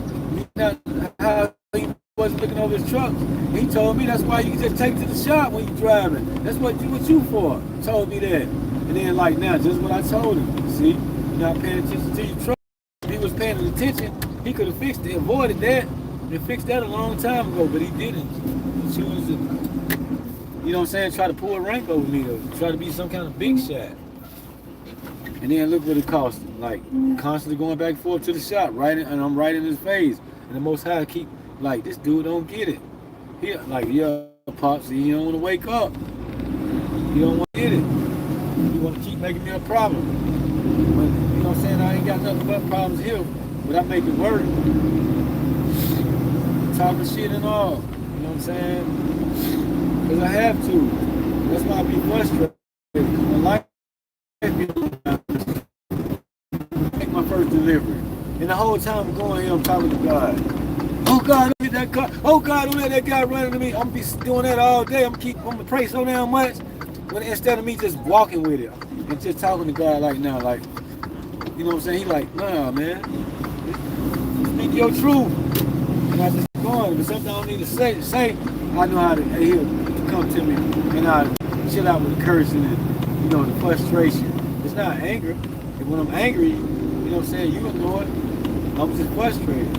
how he wasn't looking over his trucks. He told me that's why you just take to the shop when you're driving. That's what you for. He told me that. And then like now, just what I told him. See, you're not paying attention to your truck. If he was paying attention, he could have fixed it, avoided that, and fixed that a long time ago, but he didn't. He chose to, you know what I'm saying, try to pull a rank over me, though. Try to be some kind of big shot. And then look what it cost him. Like, constantly going back and forth to the shop, and I'm right in his face. And the Most High keep, like, this dude don't get it. He, like, yeah, Pops, he don't want to wake up. He don't want to get it. He want to keep making me a problem. But, you know what I'm saying, I ain't got nothing but problems here. But I make it work. Talking shit and all. You know what I'm saying? Because I have to. That's why I be frustrated. My life make my first delivery. And the whole time I'm going here, I'm talking to God. Oh God, don't get that car. Oh God, don't let that guy run into me. I'm be doing that all day. I'm gonna pray so damn much. When instead of me just walking with it and just talking to God like now, like, you know what I'm saying? He like, nah, man. Speak your truth. And I just keep going. But something I don't need to say, I know how to, he'll come to me and I chill out with the cursing and, you know, the frustration. It's not anger. And when I'm angry, you know what I'm saying, you know it. I'm just frustrated.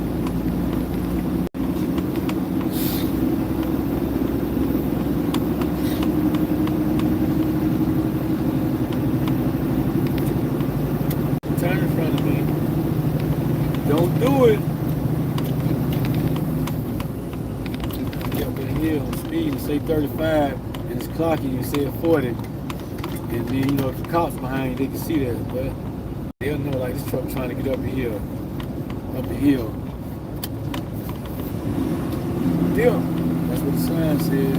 Turn in front of me. Don't do it. Get up in here on speed and say 35 and it's clocking you say 40. And then, you know, if the cops behind you, they can see that. But they'll know, like, this truck trying to get up the hill. Up the hill. Still, that's what the sign said.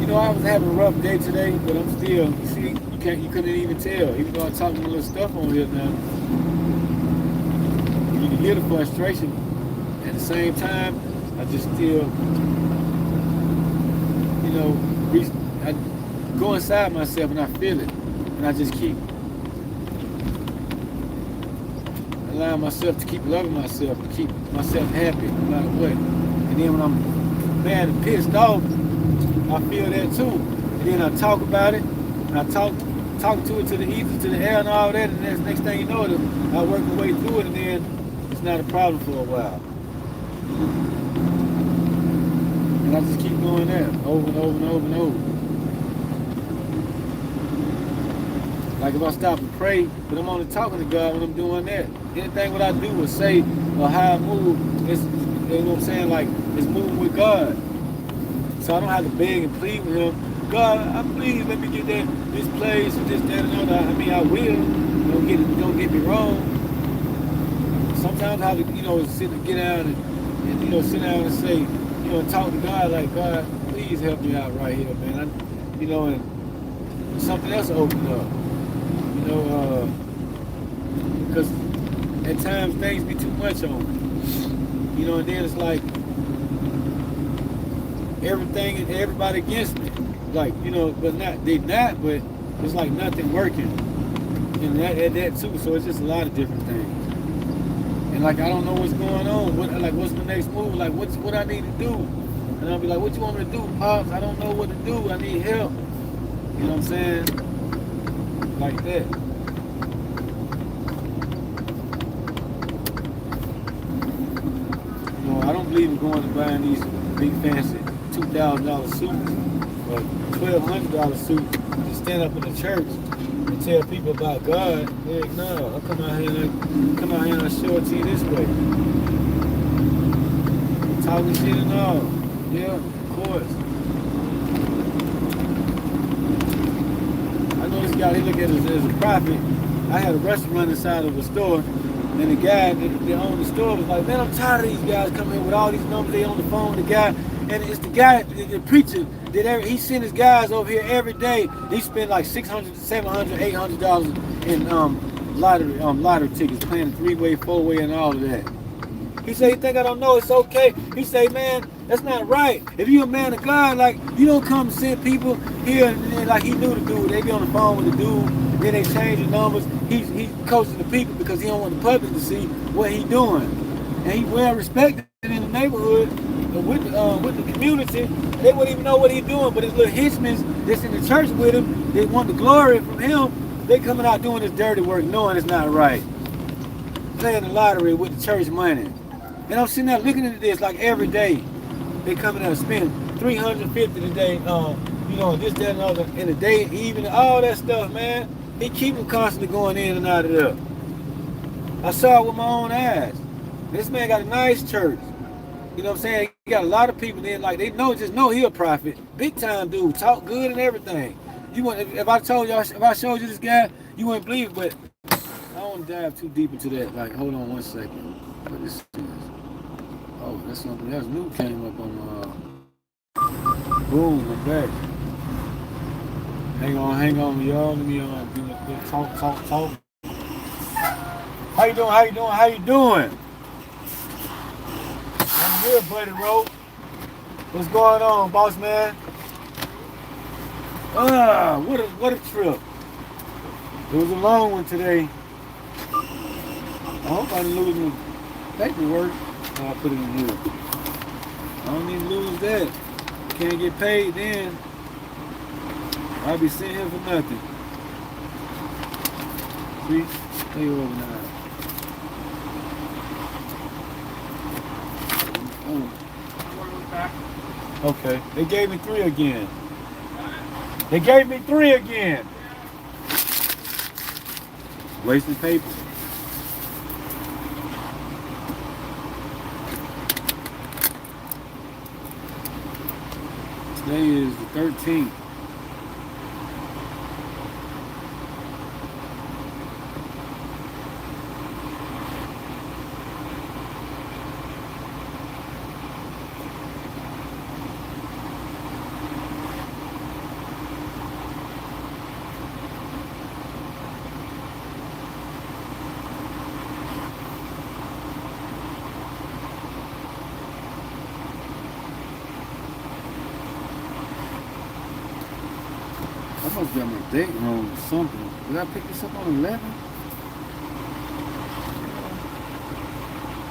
You know, I was having a rough day today, but I'm still, you see, you couldn't even tell. Even though I'm talking a little stuff on here now. You can hear the frustration. At the same time, I just still, you know, I go inside myself and I feel it. And I just keep allowing myself to keep loving myself, to keep myself happy no matter what. And then when I'm mad and pissed off, I feel that too. And then I talk about it, and I talk to it, to the ether, to the air and all that, and then next thing you know, I work my way through it, and then it's not a problem for a while. And I just keep doing that over and over and over and over. Like if I stop and pray, but I'm only talking to God when I'm doing that. Anything what I do or say or how I move, it's, you know what I'm saying, like it's moving with God. So I don't have to beg and plead with him. God, please let me get this place and this, that, and other. I mean, I will. Don't get me wrong. Sometimes I have to, you know, get down and you know, sit down and say, you know, talk to God like, God, please help me out right here, man. You know, and something else will open up. You know, because at times things be too much on me. You know, and then it's like everything and everybody against me. Like, you know, but it's like nothing working. And that too, so it's just a lot of different things. And like, I don't know what's going on. What's the next move? Like, what I need to do? And I'll be like, what you want me to do, Pops? I don't know what to do. I need help. You know what I'm saying? Like that. You know, I don't believe in going and buying these big fancy $2,000 suits or $1,200 suits to stand up in the church and tell people about God. Heck no, I'll come out here and I'll show it to you this way. Talking shit and all. Yeah, of course. I know this guy, he look at us as a prophet. I had a restaurant inside of a store, and the guy that owned the store was like, man, I'm tired of these guys coming in with all these numbers. They on the phone with the guy, and And it's the guy, the preacher, he sent his guys over here every day. He spent like $600, $700, $800 in lottery tickets, playing 3-way, 4-way, and all of that. He said, "You think I don't know? It's okay." He said, "Man, that's not right. If you a man of God, like, you don't come and send people here and then, like he knew the dude. They be on the phone with the dude, then they change the numbers. He's coaching the people because he don't want the public to see what he doing. And he well respected in the neighborhood with the community. They wouldn't even know what he's doing, but his little henchmen that's in the church with him, they want the glory from him. They coming out doing this dirty work, knowing it's not right. Playing the lottery with the church money. And I'm sitting there looking at this like every day. They coming out and spend $350 today, this, that, and other, in the day, even all that stuff, man. He keep them constantly going in and out of there. I saw it with my own eyes. This man got a nice church. You know what I'm saying? He got a lot of people in, like, they just know he a prophet. Big time dude, talk good and everything. If I showed you this guy, you wouldn't believe it, but I don't want to dive too deep into that. Like, hold on one second. What this is? Oh, that's something else new came up on boom, I'm back. Hang on, y'all. Let me do a quick talk. How you doing? I'm good, buddy, bro. What's going on, boss man? What a trip. It was a long one today. I hope I didn't lose my paperwork. I'll put it in here. I don't need to lose that. Can't get paid then. I'll be sitting here for nothing. See? Stay organized. Okay. They gave me 3 again. Wasted paper. Today is the 13th. I must got my date wrong or something. Did I pick this up on 11?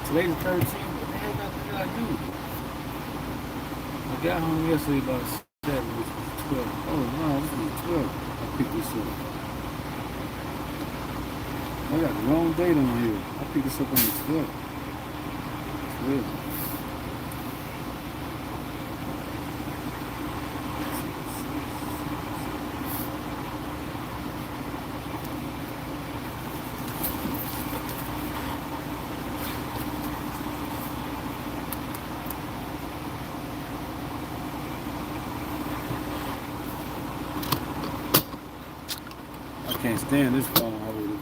Today's the 13th. What the hell did I do? I got home yesterday about 7, which was 12. Oh no, this was 12. I picked this up. I got the wrong date on here. I picked this up on the 12th. 12. I can't stand this phone holder.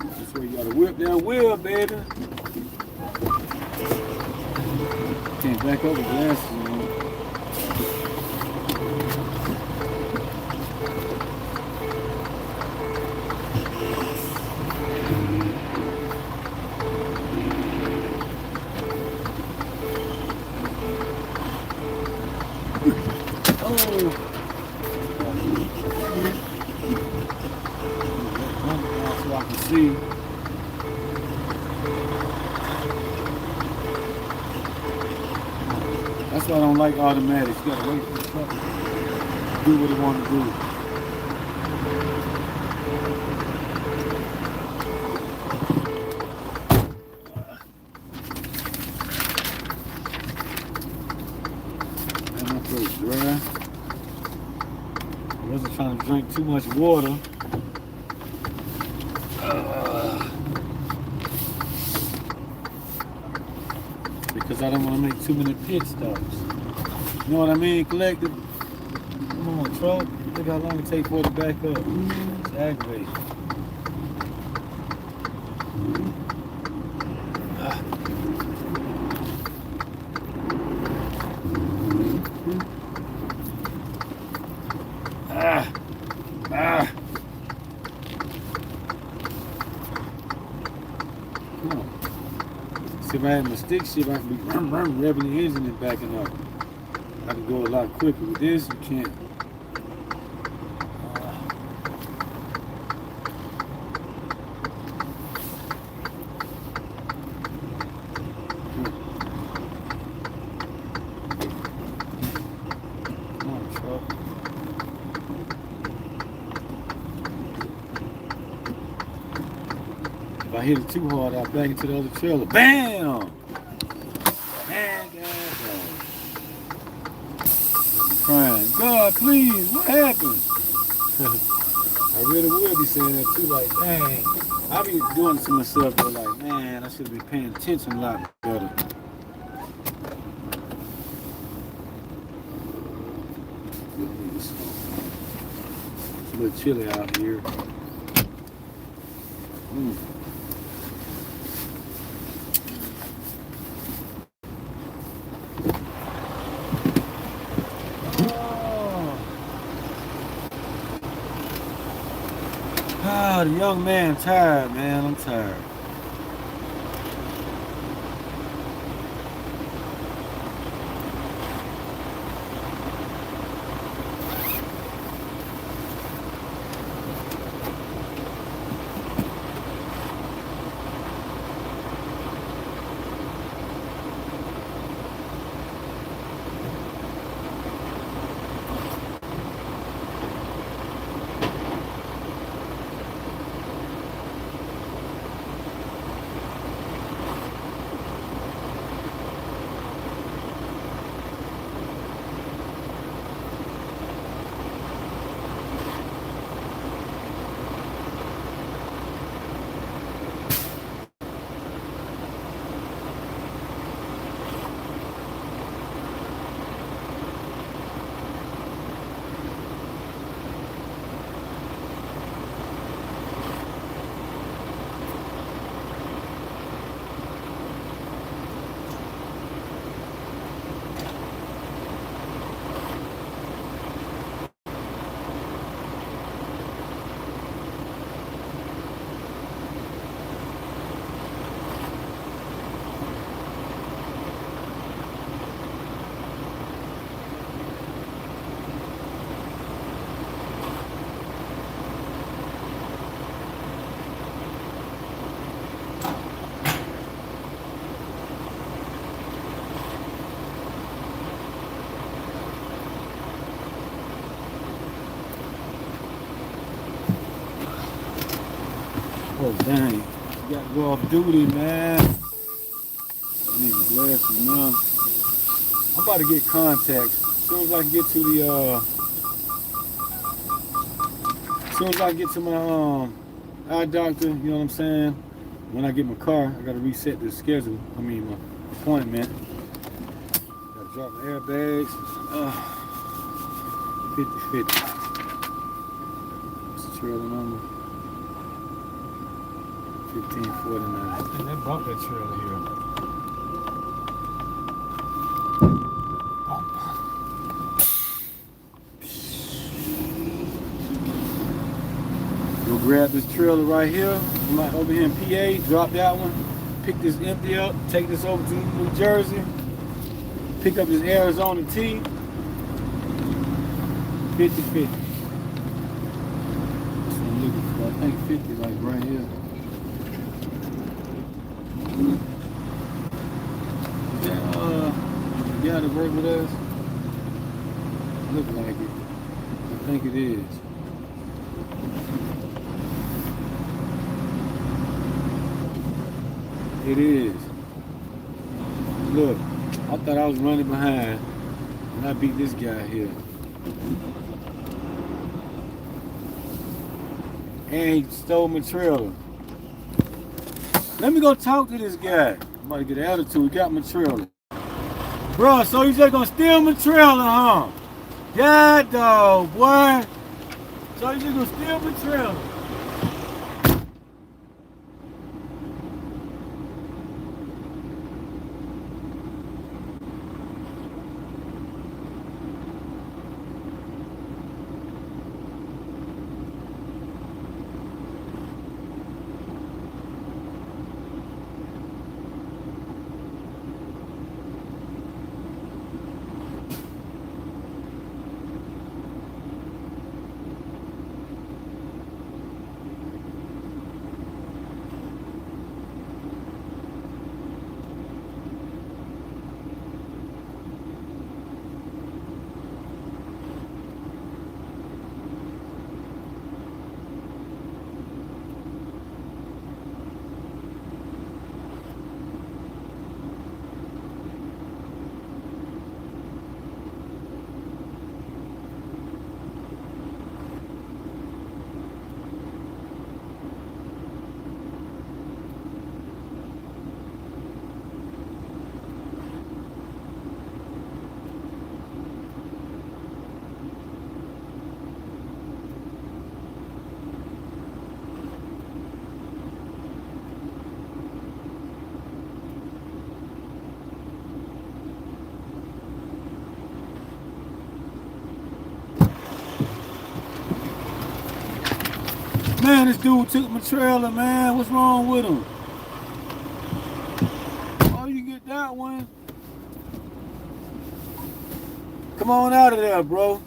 That's where you gotta whip that wheel, baby. Can't back up with glasses on. Oh. So I can see. That's why I don't like automatics. You gotta wait for the truck to do what it want to do. And my throat's dry. I wasn't trying to drink too much water. Because I don't want to make too many pit stops. You know what I mean, collective? Come on, truck. Look how long it takes for it to back up. It's aggravating. Come on. See, if I had my stick shift, I could be revving the engine and backing up. I can go a lot quicker. With this, you can't. Come on, truck. If I hit it too hard, I'll back into the other trailer. Bam! Man, crying. God, please, what happened? I really would be saying that too, like, dang. I be doing it to myself, but like, man, I should be paying attention a lot better. It's a little chilly out here. The young man tired, man. I'm tired. Oh, dang. You gotta go off duty, man. I need the glasses now. I'm about to get contacts. soon as I get to the, as soon as I get to my eye doctor, you know what I'm saying? When I get my car, I gotta reset the schedule. I mean, my appointment. Gotta drop my airbags. 50-50. What's the trailer number? 1549. And they brought that trailer here. Go grab this trailer right here. I'm over here in PA. Drop that one. Pick this empty up. Take this over to New Jersey. Pick up this Arizona T. 50-50. That's what I'm looking for. I think 50 like right here. Is that the guy that worked with us? Look like it. I think it is. It is. Look, I thought I was running behind and I beat this guy here. And he stole my trailer. Let me go talk to this guy. I'm about to get an attitude. He got my trailer. Bro, so you just gonna steal my trailer, huh? God dog, boy. So you just gonna steal my trailer. Man, this dude took my trailer, man. What's wrong with him? Oh, you get that one. Come on out of there, bro.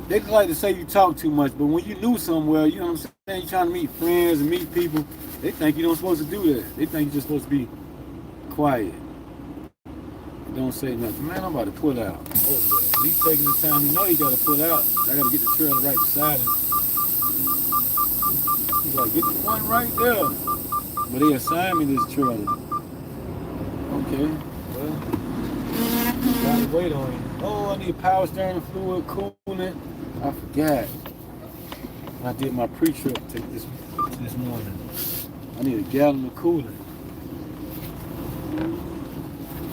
They like to say you talk too much, but when you new somewhere, you know what I'm saying? You're trying to meet friends and meet people. They think you don't supposed to do that. They think you're just supposed to be quiet. Don't say nothing. Man, I'm about to pull out. Oh, yeah. He's taking the time. You know he got to pull out. I got to get the trailer right beside him. He's like, get the one right there. But they assigned me this trailer. Okay. Well, gotta wait on him. Oh, I need power steering fluid, coolant. I forgot. I did my pre-trip this morning. I need a gallon of coolant.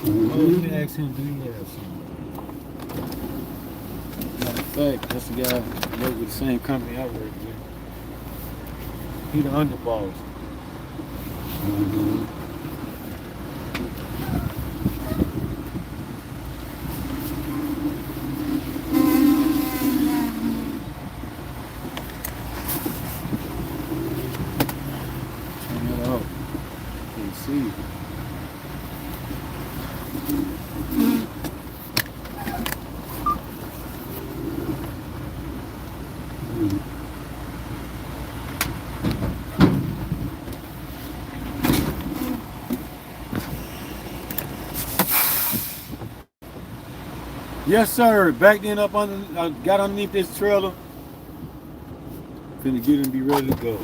Oh, you can ask him, do you have some? Matter of fact, that's the guy who worked with the same company I work with. He the underboss. Mm-hmm. Turn it up. You can see. Yes, sir. Back then up under, I got underneath this trailer. Finna get him and be ready to go.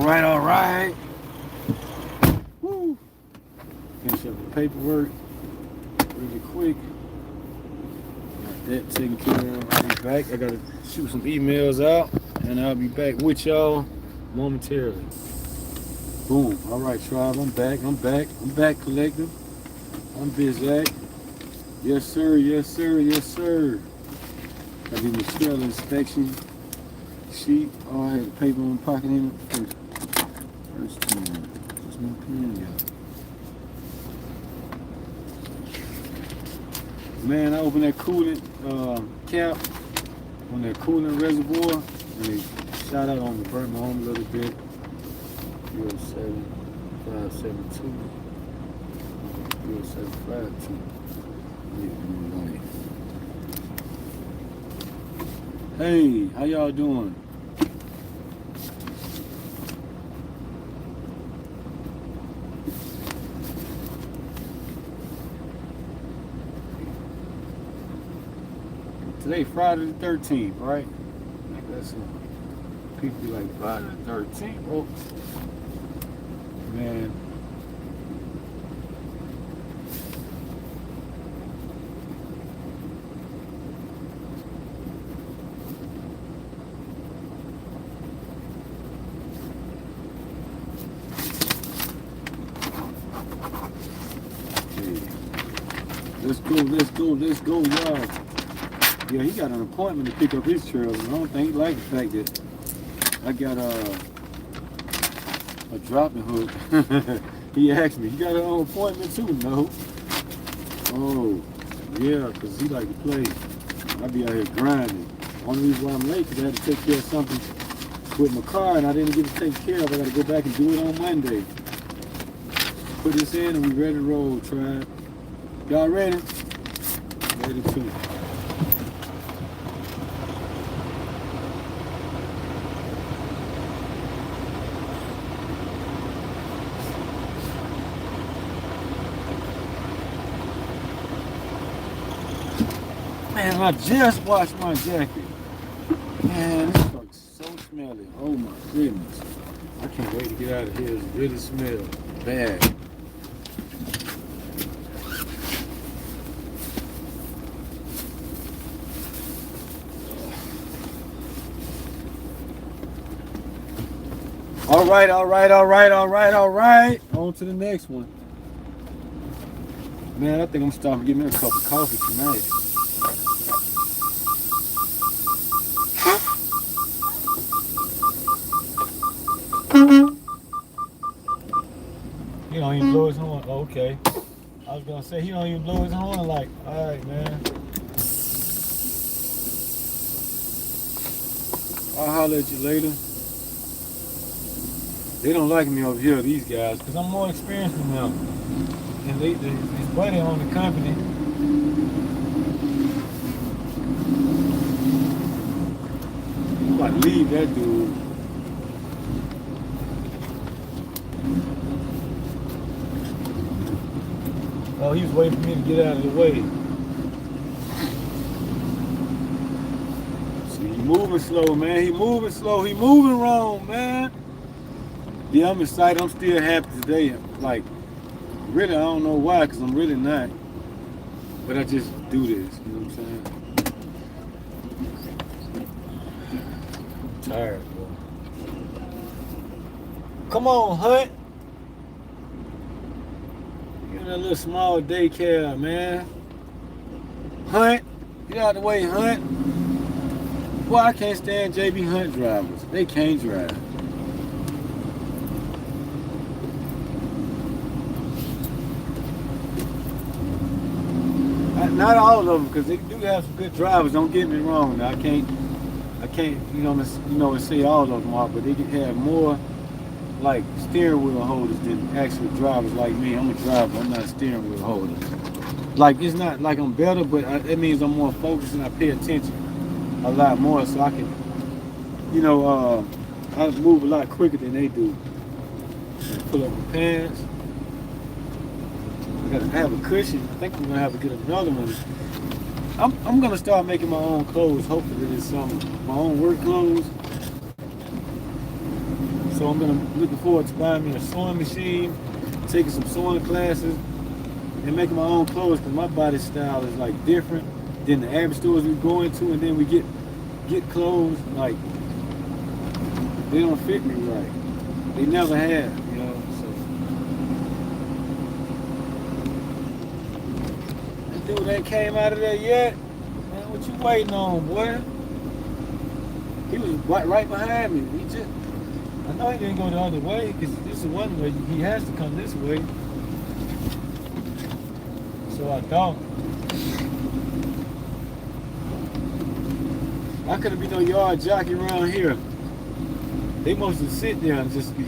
All right. Woo. Finish up the paperwork really quick. Got that taken care of. I'll be back. I gotta shoot some emails out, and I'll be back with y'all momentarily. Boom. All right, tribe. I'm back. I'm back, collective. I'm Bizak. Yes, sir. Yes, sir. Yes, sir. I did the shell inspection sheet. Oh, I had the paper in my pocket in it. First time. There's no pen yet. Man, I opened that coolant cap on that coolant reservoir, and it shot out on me, burnt my arm a little bit. 07572. 07552. Hey, how y'all doing? Today, Friday the 13th, right? That's people be like Friday the 13th. Oh, man. Let's go, y'all. Yeah, he got an appointment to pick up his trails, and I don't think he liked the fact that I got a dropping hook. He asked me, you got an appointment too? No. Oh, yeah, because he like to play. I be out here grinding. Only reason why I'm late because I had to take care of something with my car, and I didn't get to take care of it. I got to go back and do it on Monday. Put this in, and we ready to roll, tribe. Y'all ready? Ready too. Man, I just washed my jacket. Man, this fuck's so smelly. Oh my goodness. I can't wait to get out of here. It really smells bad. All right. On to the next one. Man, I think I'm stopping to get me a cup of coffee tonight. He don't even blow his horn. Oh, okay. I was gonna say he don't even blow his horn like, alright man. I'll holler at you later. They don't like me over here, these guys, because I'm more experienced than them. And his buddy on the company. I'm about to leave that dude. Oh, he was waiting for me to get out of the way. See, he moving slow, man. He moving slow. He moving wrong, man. Yeah, I'm excited. I'm still happy today. Like, really, I don't know why, because I'm really not. But I just do this, you know what I'm saying? I'm tired, bro. Come on, Hunt. You're in a little small daycare, man. Hunt. Get out of the way, Hunt. Boy, I can't stand JB Hunt drivers. They can't drive. Not all of them, because they do have some good drivers. Don't get me wrong. Now, I can't, say all of them are, but they can have more like steering wheel holders than actual drivers like me. I'm a driver. I'm not a steering wheel holder. Like it's not like I'm better, but it means I'm more focused and I pay attention a lot more, so I can, I move a lot quicker than they do. Pull up my pants. I have a cushion. I think I'm gonna have to get another one. I'm gonna start making my own clothes. Hopefully this summer, my own work clothes. So I'm looking forward to buying me a sewing machine, taking some sewing classes, and making my own clothes. Because my body style is like different than the average stores we go into, and then we get clothes like they don't fit me right. They never have, Dude ain't came out of there yet. Man, what you waiting on, boy? He was right behind me. I know he didn't go the other way, because this is one way. He has to come this way. So I thought. I couldn't be no yard jockey around here. They must just sit there and just be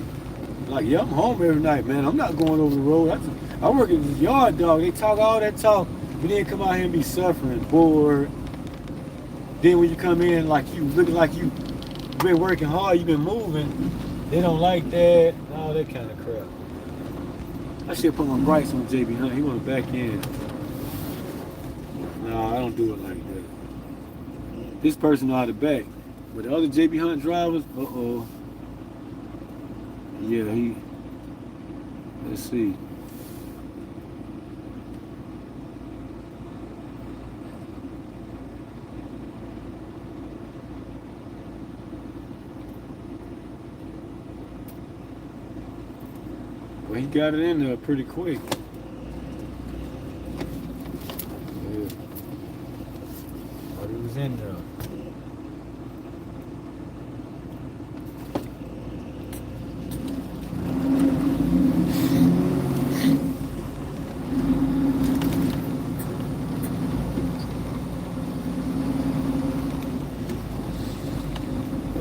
like, yeah, I'm home every night, man. I'm not going over the road. I work as a yard dog. They talk all that talk. But then come out here and be suffering, bored. Then when you come in, like you looking like you've been working hard, you've been moving, they don't like that, all that kind of crap. I should put my brights on JB Hunt. He want to back in. No, I don't do it like that. This person know how to back. But the other JB Hunt drivers, yeah, let's see. Well, he got it in there pretty quick. Yeah. But he was in there.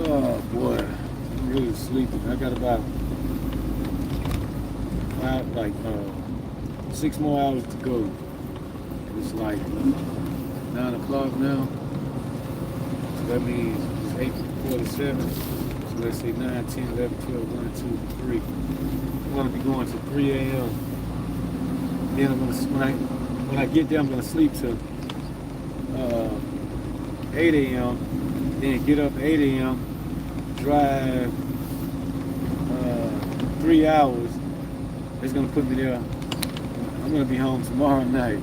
Oh boy, I'm really sleepy. I got about 6 more hours to go. It's like 9 o'clock now. So that means it's 8:47. So let's say 9, 10, 11, 12, 1, 2, 3. I'm gonna be going to 3 a.m. Then when I get there, I'm gonna sleep till 8 a.m. Then get up 8 a.m. Drive 3 hours. It's gonna put me there. I'm gonna be home tomorrow night.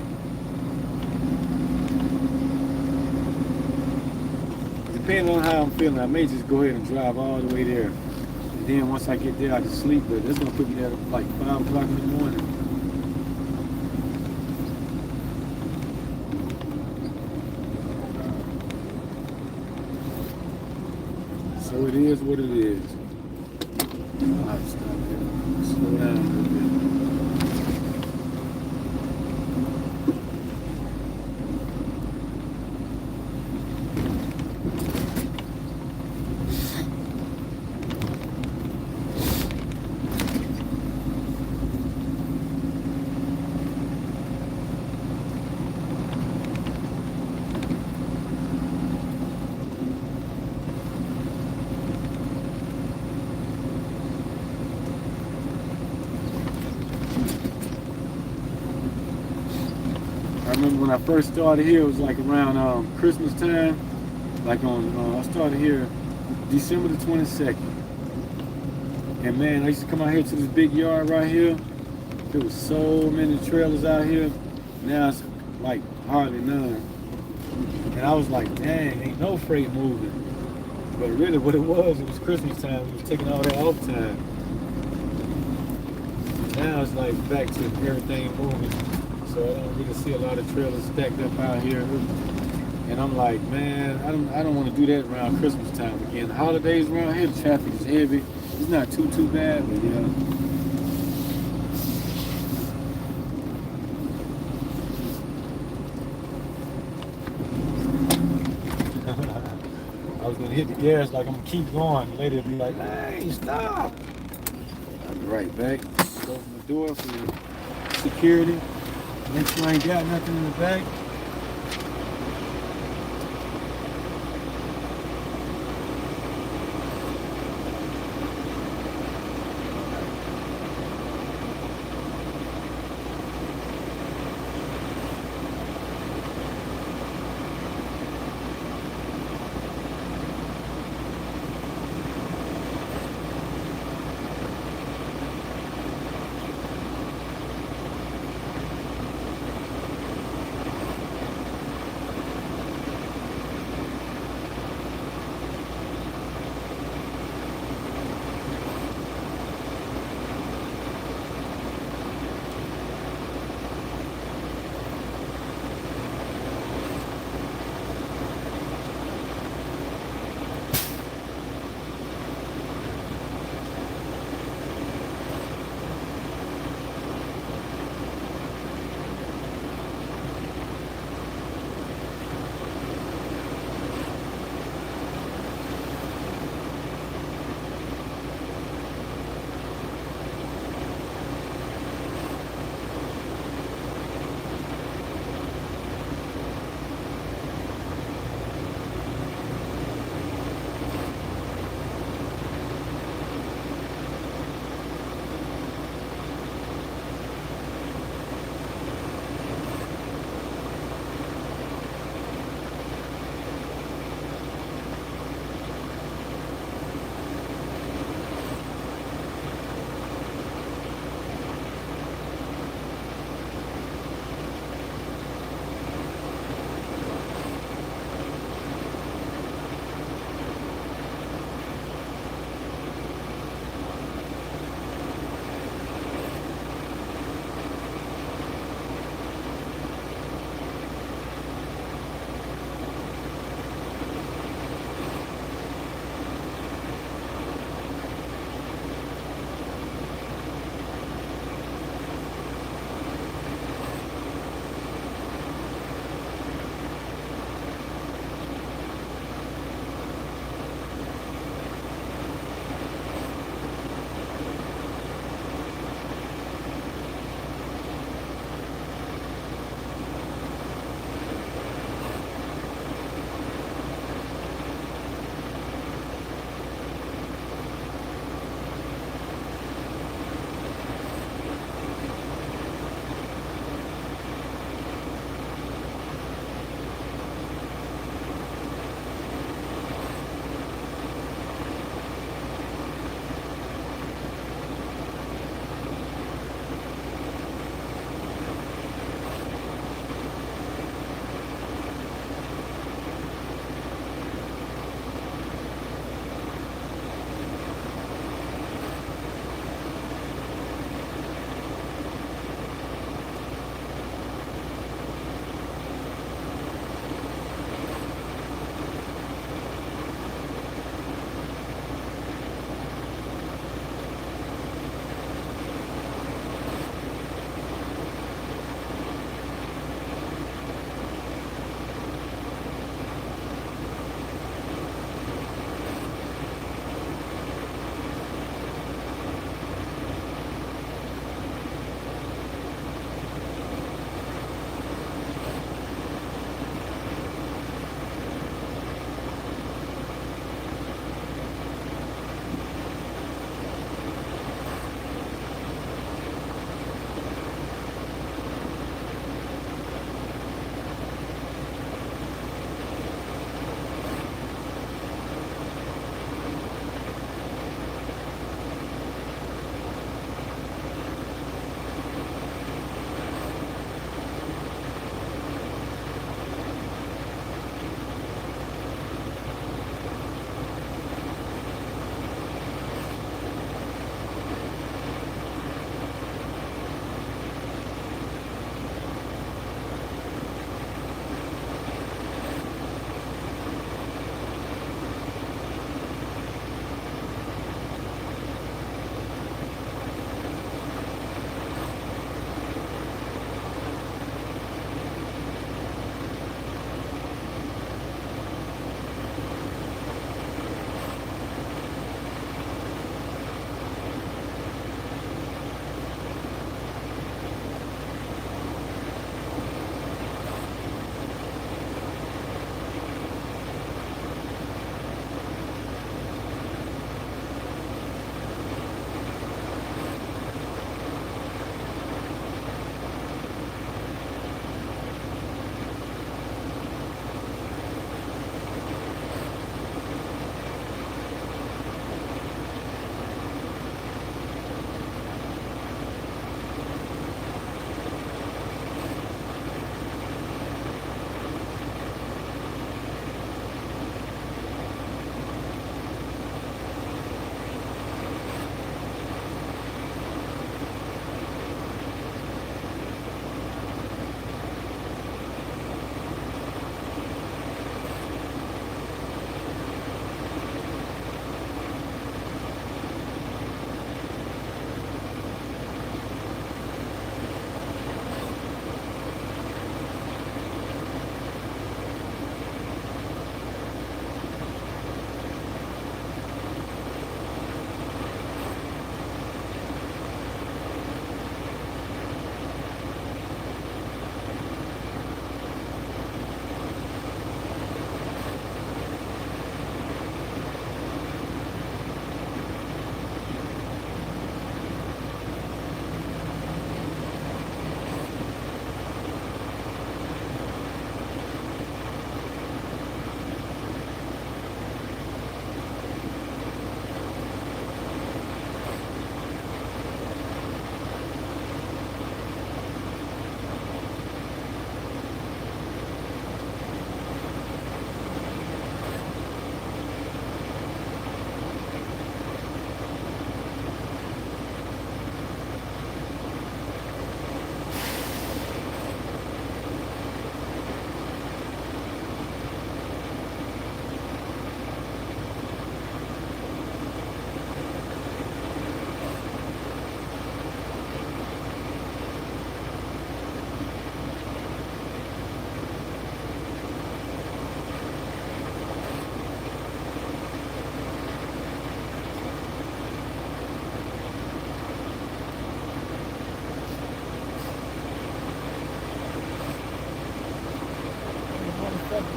Depending on how I'm feeling, I may just go ahead and drive all the way there. And then once I get there, I can sleep. But it's gonna put me there at like 5 o'clock in the morning. So it is what it is. I'll have to stop here. Slow down a little bit. I remember when I first started here, it was like around Christmas time. Like I started here December the 22nd. And man, I used to come out here to this big yard right here. There was so many trailers out here. Now it's like hardly none. And I was like, dang, ain't no freight moving. But really what it was Christmas time. It was taking all that off time. Now it's like back to everything moving. So I don't really see a lot of trailers stacked up out here. And I'm like, man, I don't want to do that around Christmas time again. The holidays around here, the traffic is heavy. It's not too bad, but yeah. I was gonna hit the gas like I'm gonna keep going. The lady would be like, hey, stop. I'll be right back. Open the door for the security. Make sure I ain't got nothing in the back.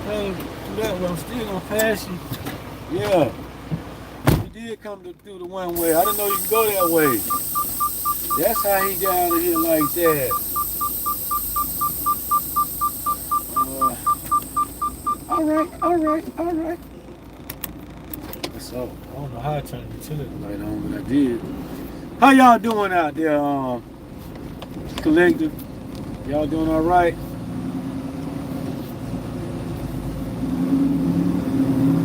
came through that way. I'm still gonna pass you. Yeah. He did come through the one way. I didn't know you could go that way. That's how he got out of here like that. All right, all right, all right. That's all. I don't know how I turned the utility light on, but I did. How y'all doing out there, collective? Y'all doing all right?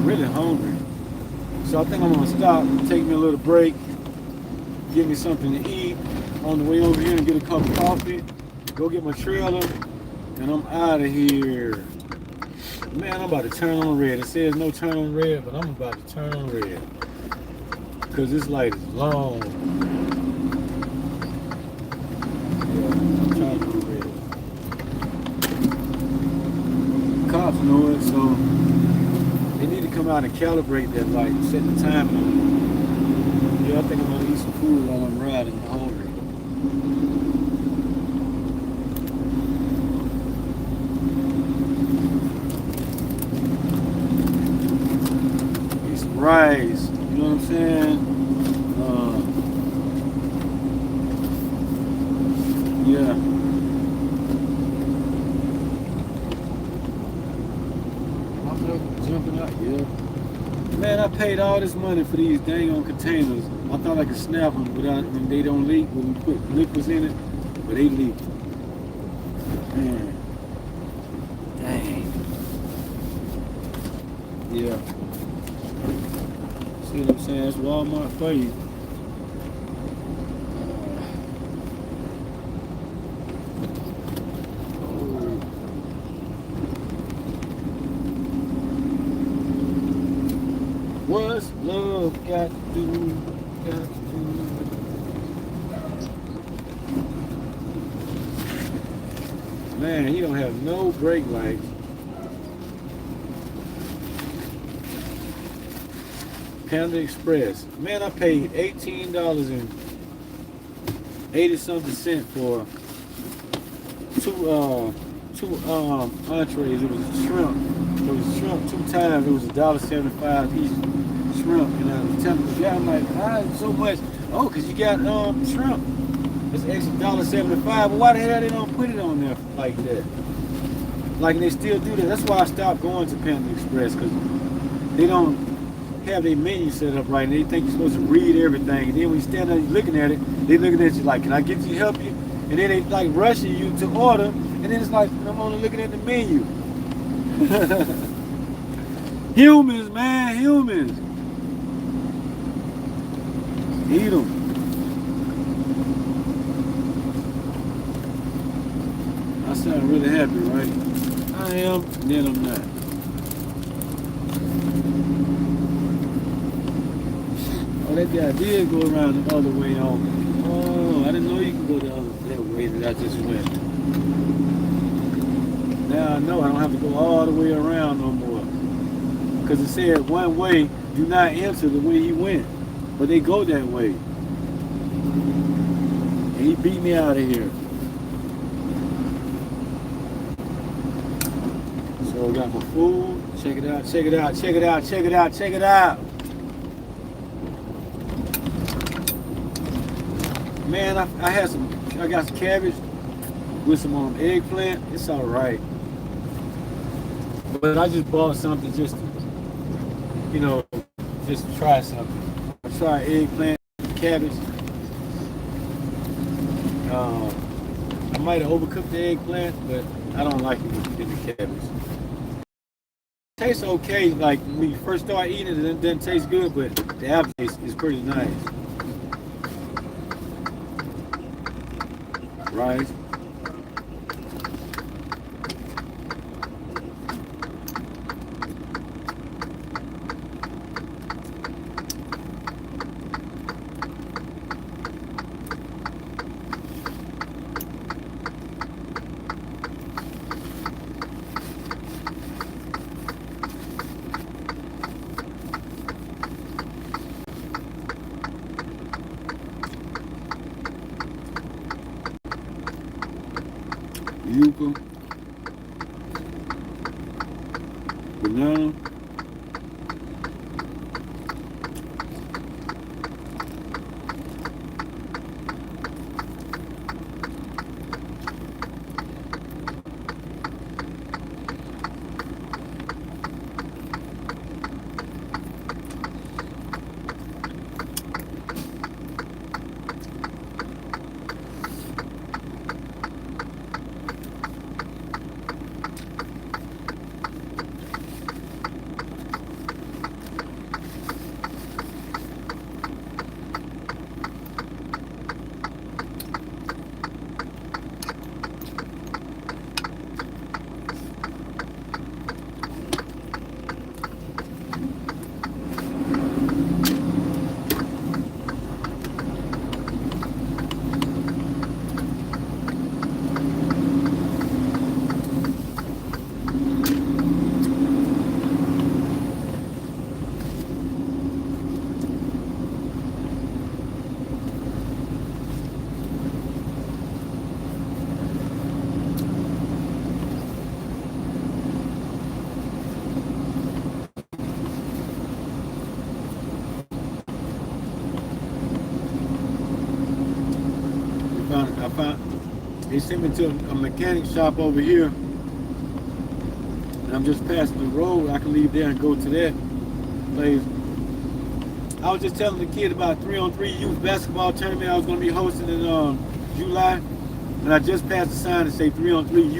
Really hungry. So I think I'm gonna stop, take me a little break, get me something to eat on the way over here and get a cup of coffee, go get my trailer, and I'm out of here. Man, I'm about to turn on red. It says no turn on red, but I'm about to turn on red. Because this light is long. Yeah, I'm turning on red. Cops know it, so they need to come out and calibrate that light and set the time on it. Yeah, I think I'm going to eat some food while I'm riding. I'm hungry. Rice, you know what I'm saying? Yeah. I'm jumping out, yeah. Man, I paid all this money for these dang on containers. I thought I could snap them without when they don't leak, when we put liquids in it, but they leak. Man. Dang. Yeah. See what I'm saying? It's Walmart for you. What's love got to do? Got to do? Man, he don't have no brake lights. Panda Express. Man, I paid $18.80 for two entrees. It was shrimp. It was shrimp 2 times. It was $1.75 each shrimp. And I was telling the guy, I'm like, why is it so much? Oh, because you got shrimp. It's extra $1.75. But why the hell they don't put it on there like that? Like they still do that. That's why I stopped going to Panda Express, because they don't have their menu set up right, and they think you're supposed to read everything. And then when you stand there looking at it, they looking at you like, can I get you, help you? And then they like rushing you to order, and then it's like, I'm only looking at the menu. Humans, man, humans. Eat them. I sound really happy, right? I am, then I'm not. Oh, that guy did go around the other way home. Oh, I didn't know you could go that way that I just went. Now I know I don't have to go all the way around no more. Because it said one way, do not enter the way he went. But they go that way. And he beat me out of here. So I got my food. Check it out, check it out, check it out, check it out, check it out. Man, I got some cabbage with some eggplant. It's all right. But I just bought something just to, just to try something. I tried eggplant, cabbage. I might have overcooked the eggplant, but I don't like it in the cabbage. It tastes okay, like when you first start eating it, it doesn't taste good, but the aftertaste is pretty nice. Rice. Yuca. Banana. I found they sent me to a mechanic shop over here, and I'm just passing the road. I can leave there and go to that place. I was just telling the kid about 3-on-3 youth basketball tournament I was going to be hosting in July, and I just passed a sign to say 3-on-3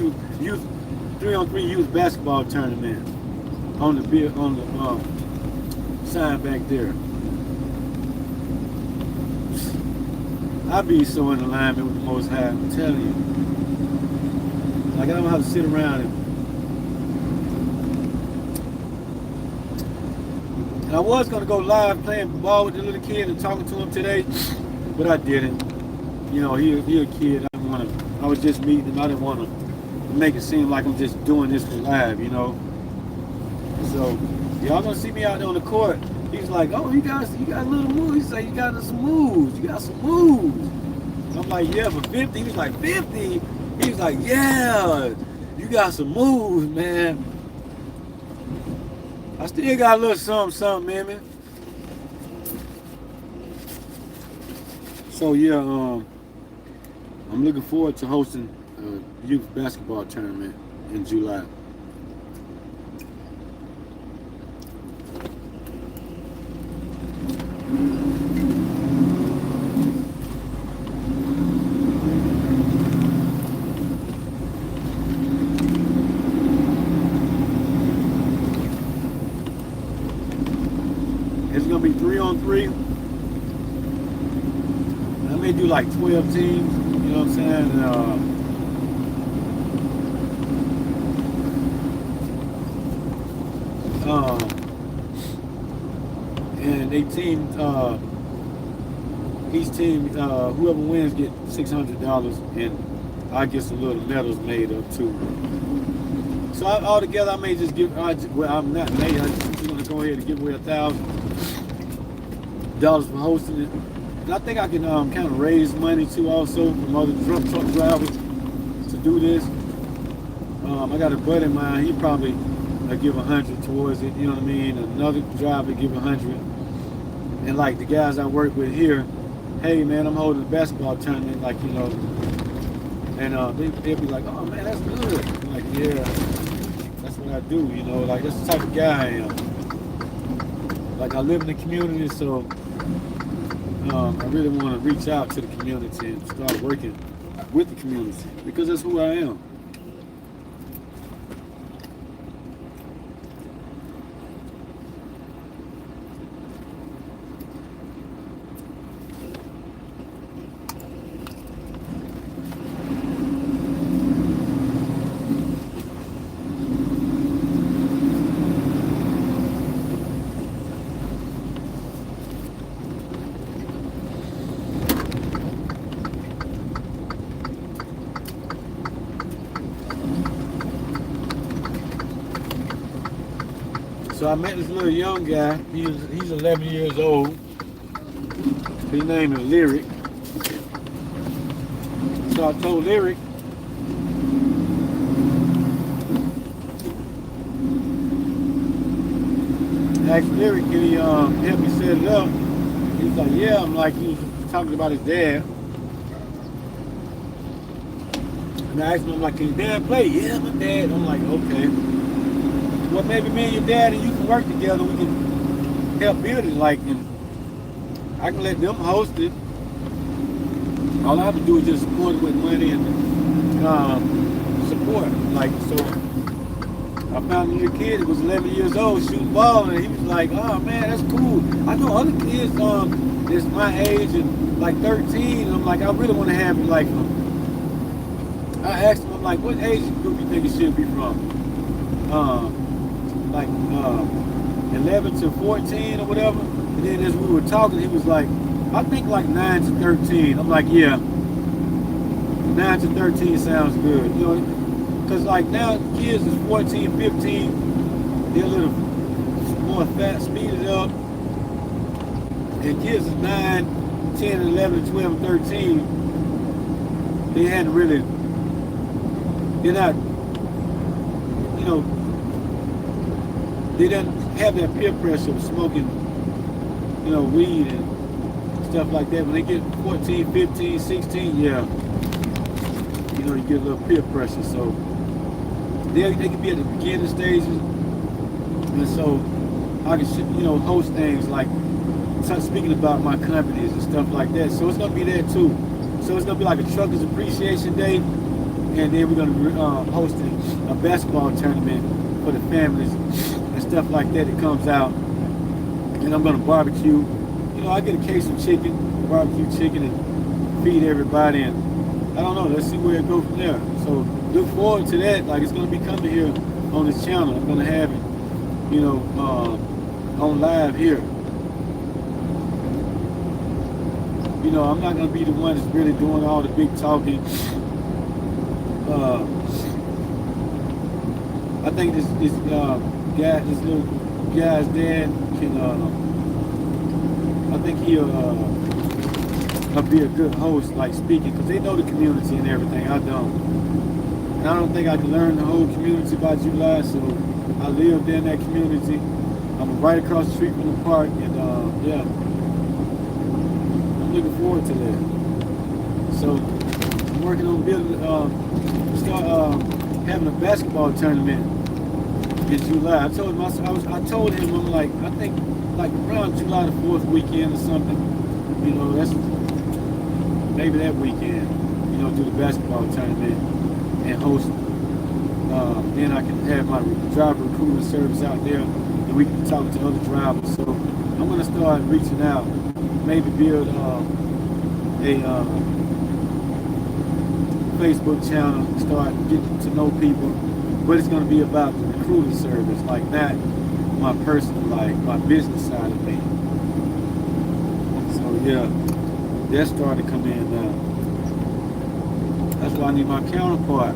youth basketball tournament on the sign back there. I be so in alignment with the Most High, I'm telling you. Like, I don't have to sit around and I was going to go live playing ball with the little kid and talking to him today, but I didn't. You know, he a kid. I was just meeting him. I didn't want to make it seem like I'm just doing this for live, you know. So, y'all going to see me out there on the court. He's like, oh, you got a little moves. He's like, you got some moves. You got some moves. I'm like, yeah, for 50. He was like, 50? He was like, yeah, you got some moves, man. I still got a little something, man. So, yeah, I'm looking forward to hosting a youth basketball tournament in July. It's gonna be 3-on-3. I may do like 12 teams, you know what I'm saying? And they team, each team, whoever wins get $600, and I get some little medals made up too. So all together, I may just give. Well, I'm not made. I'm just gonna go ahead and give away $1,000 for hosting it. And I think I can kind of raise money too, also from other truck drivers to do this. I got a buddy of mine. He probably give 100 towards it. You know what I mean? Another driver give 100. And like the guys I work with here, hey man, I'm holding a basketball tournament, like, you know, and they'll be like, oh man, that's good. I'm like, yeah, that's what I do, you know, like that's the type of guy I am. Like, I live in the community, so I really want to reach out to the community and start working with the community, because that's who I am. So I met this little young guy. He's 11 years old. His name is Lyric. So I told Lyric, asked Lyric, can he help me set it up? He's like, yeah. I'm like, he was talking about his dad. And I asked him, I'm like, can your dad play? Yeah, my dad. I'm like, okay. Well, maybe me and your dad and you can work together. We can help build it. Like, and I can let them host it. All I have to do is just support it with money and support. Like, so I found a little kid that was 11 years old shooting ball, and he was like, oh man, that's cool. I know other kids that's my age and like 13, and I'm like, I really want to have it like him. I asked him, I'm like, what age group you think it should be from? Like 11 to 14 or whatever. And then as we were talking, he was like, I think like 9 to 13. I'm like, yeah, 9 to 13 sounds good. You know, because like now kids is 14, 15, they're a little more fat, speeded up. And kids is 9, 10, 11, 12, 13, they hadn't really, they're not, you know, they didn't have that peer pressure of smoking, you know, weed and stuff like that. When they get 14, 15, 16, yeah, you know, you get a little peer pressure. So they can be at the beginning stages. And so I can, you know, host things like speaking about my companies and stuff like that. So it's going to be there too. So it's going to be like a Truckers Appreciation Day. And then we're going to be hosting a basketball tournament for the families and stuff like that. It comes out. And I'm going to barbecue. You know, I get a case of chicken, barbecue chicken, and feed everybody. And I don't know, let's see where it goes from there. So look forward to that. Like, it's going to be coming here on this channel. I'm going to have it, you know, on live here. You know, I'm not going to be the one that's really doing all the big talking. I think this little guy's dad can, I think he'll be a good host, like speaking, because they know the community and everything. I don't. And I don't think I can learn the whole community by July, so I lived in that community. I'm right across the street from the park, and yeah, I'm looking forward to that. So I'm working on building, having a basketball tournament in July. I told him, I'm like, I think like around July the 4th weekend or something, you know, that's maybe that weekend, you know, do the basketball tournament and host. Then I can have my driver recruiting service out there, and we can talk to other drivers. So I'm going to start reaching out, maybe build a Facebook channel, start getting to know people, but it's going to be about the recruiting service, like not my personal life, my business side of me. So yeah, that's starting to come in now. That's why I need my counterpart.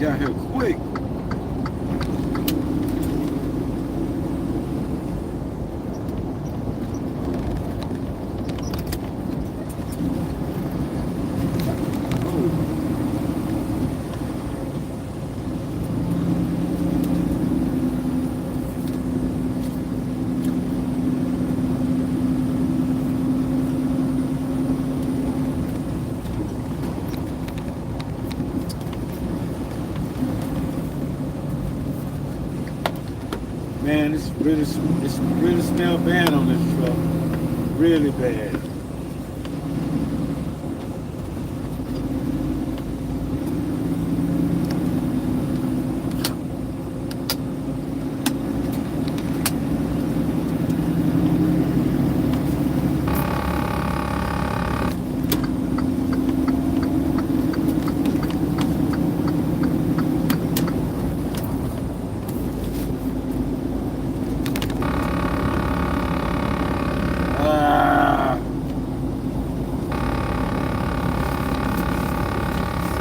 got here quick. Man, it's really smell bad on this truck. Really bad.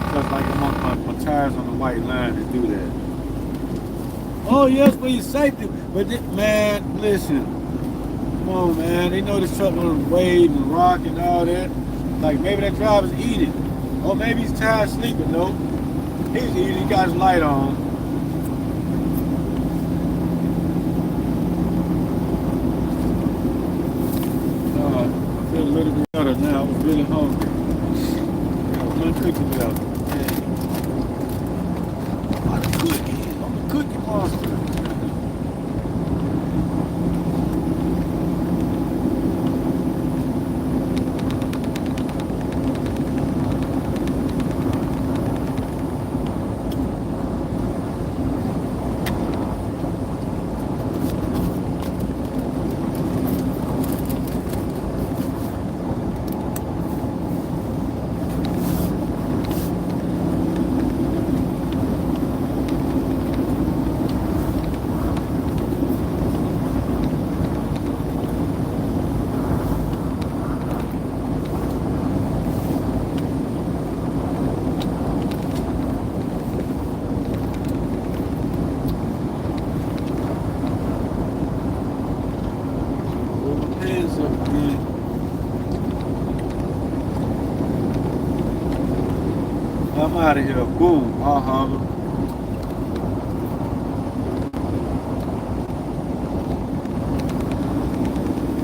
Because like I'm on my tires on the white line to do that. Oh yes, for your safety. But man, listen. Come on, man. They know this truck gonna wave and rock and all that. Like maybe that driver's eating. Or maybe he's tired sleeping, no. He's eating, he got his light on. I feel a little bit better now. I was really hungry. Got one cookie left. I'm a cookie monster. I'm out of here. Boom. I'll holler.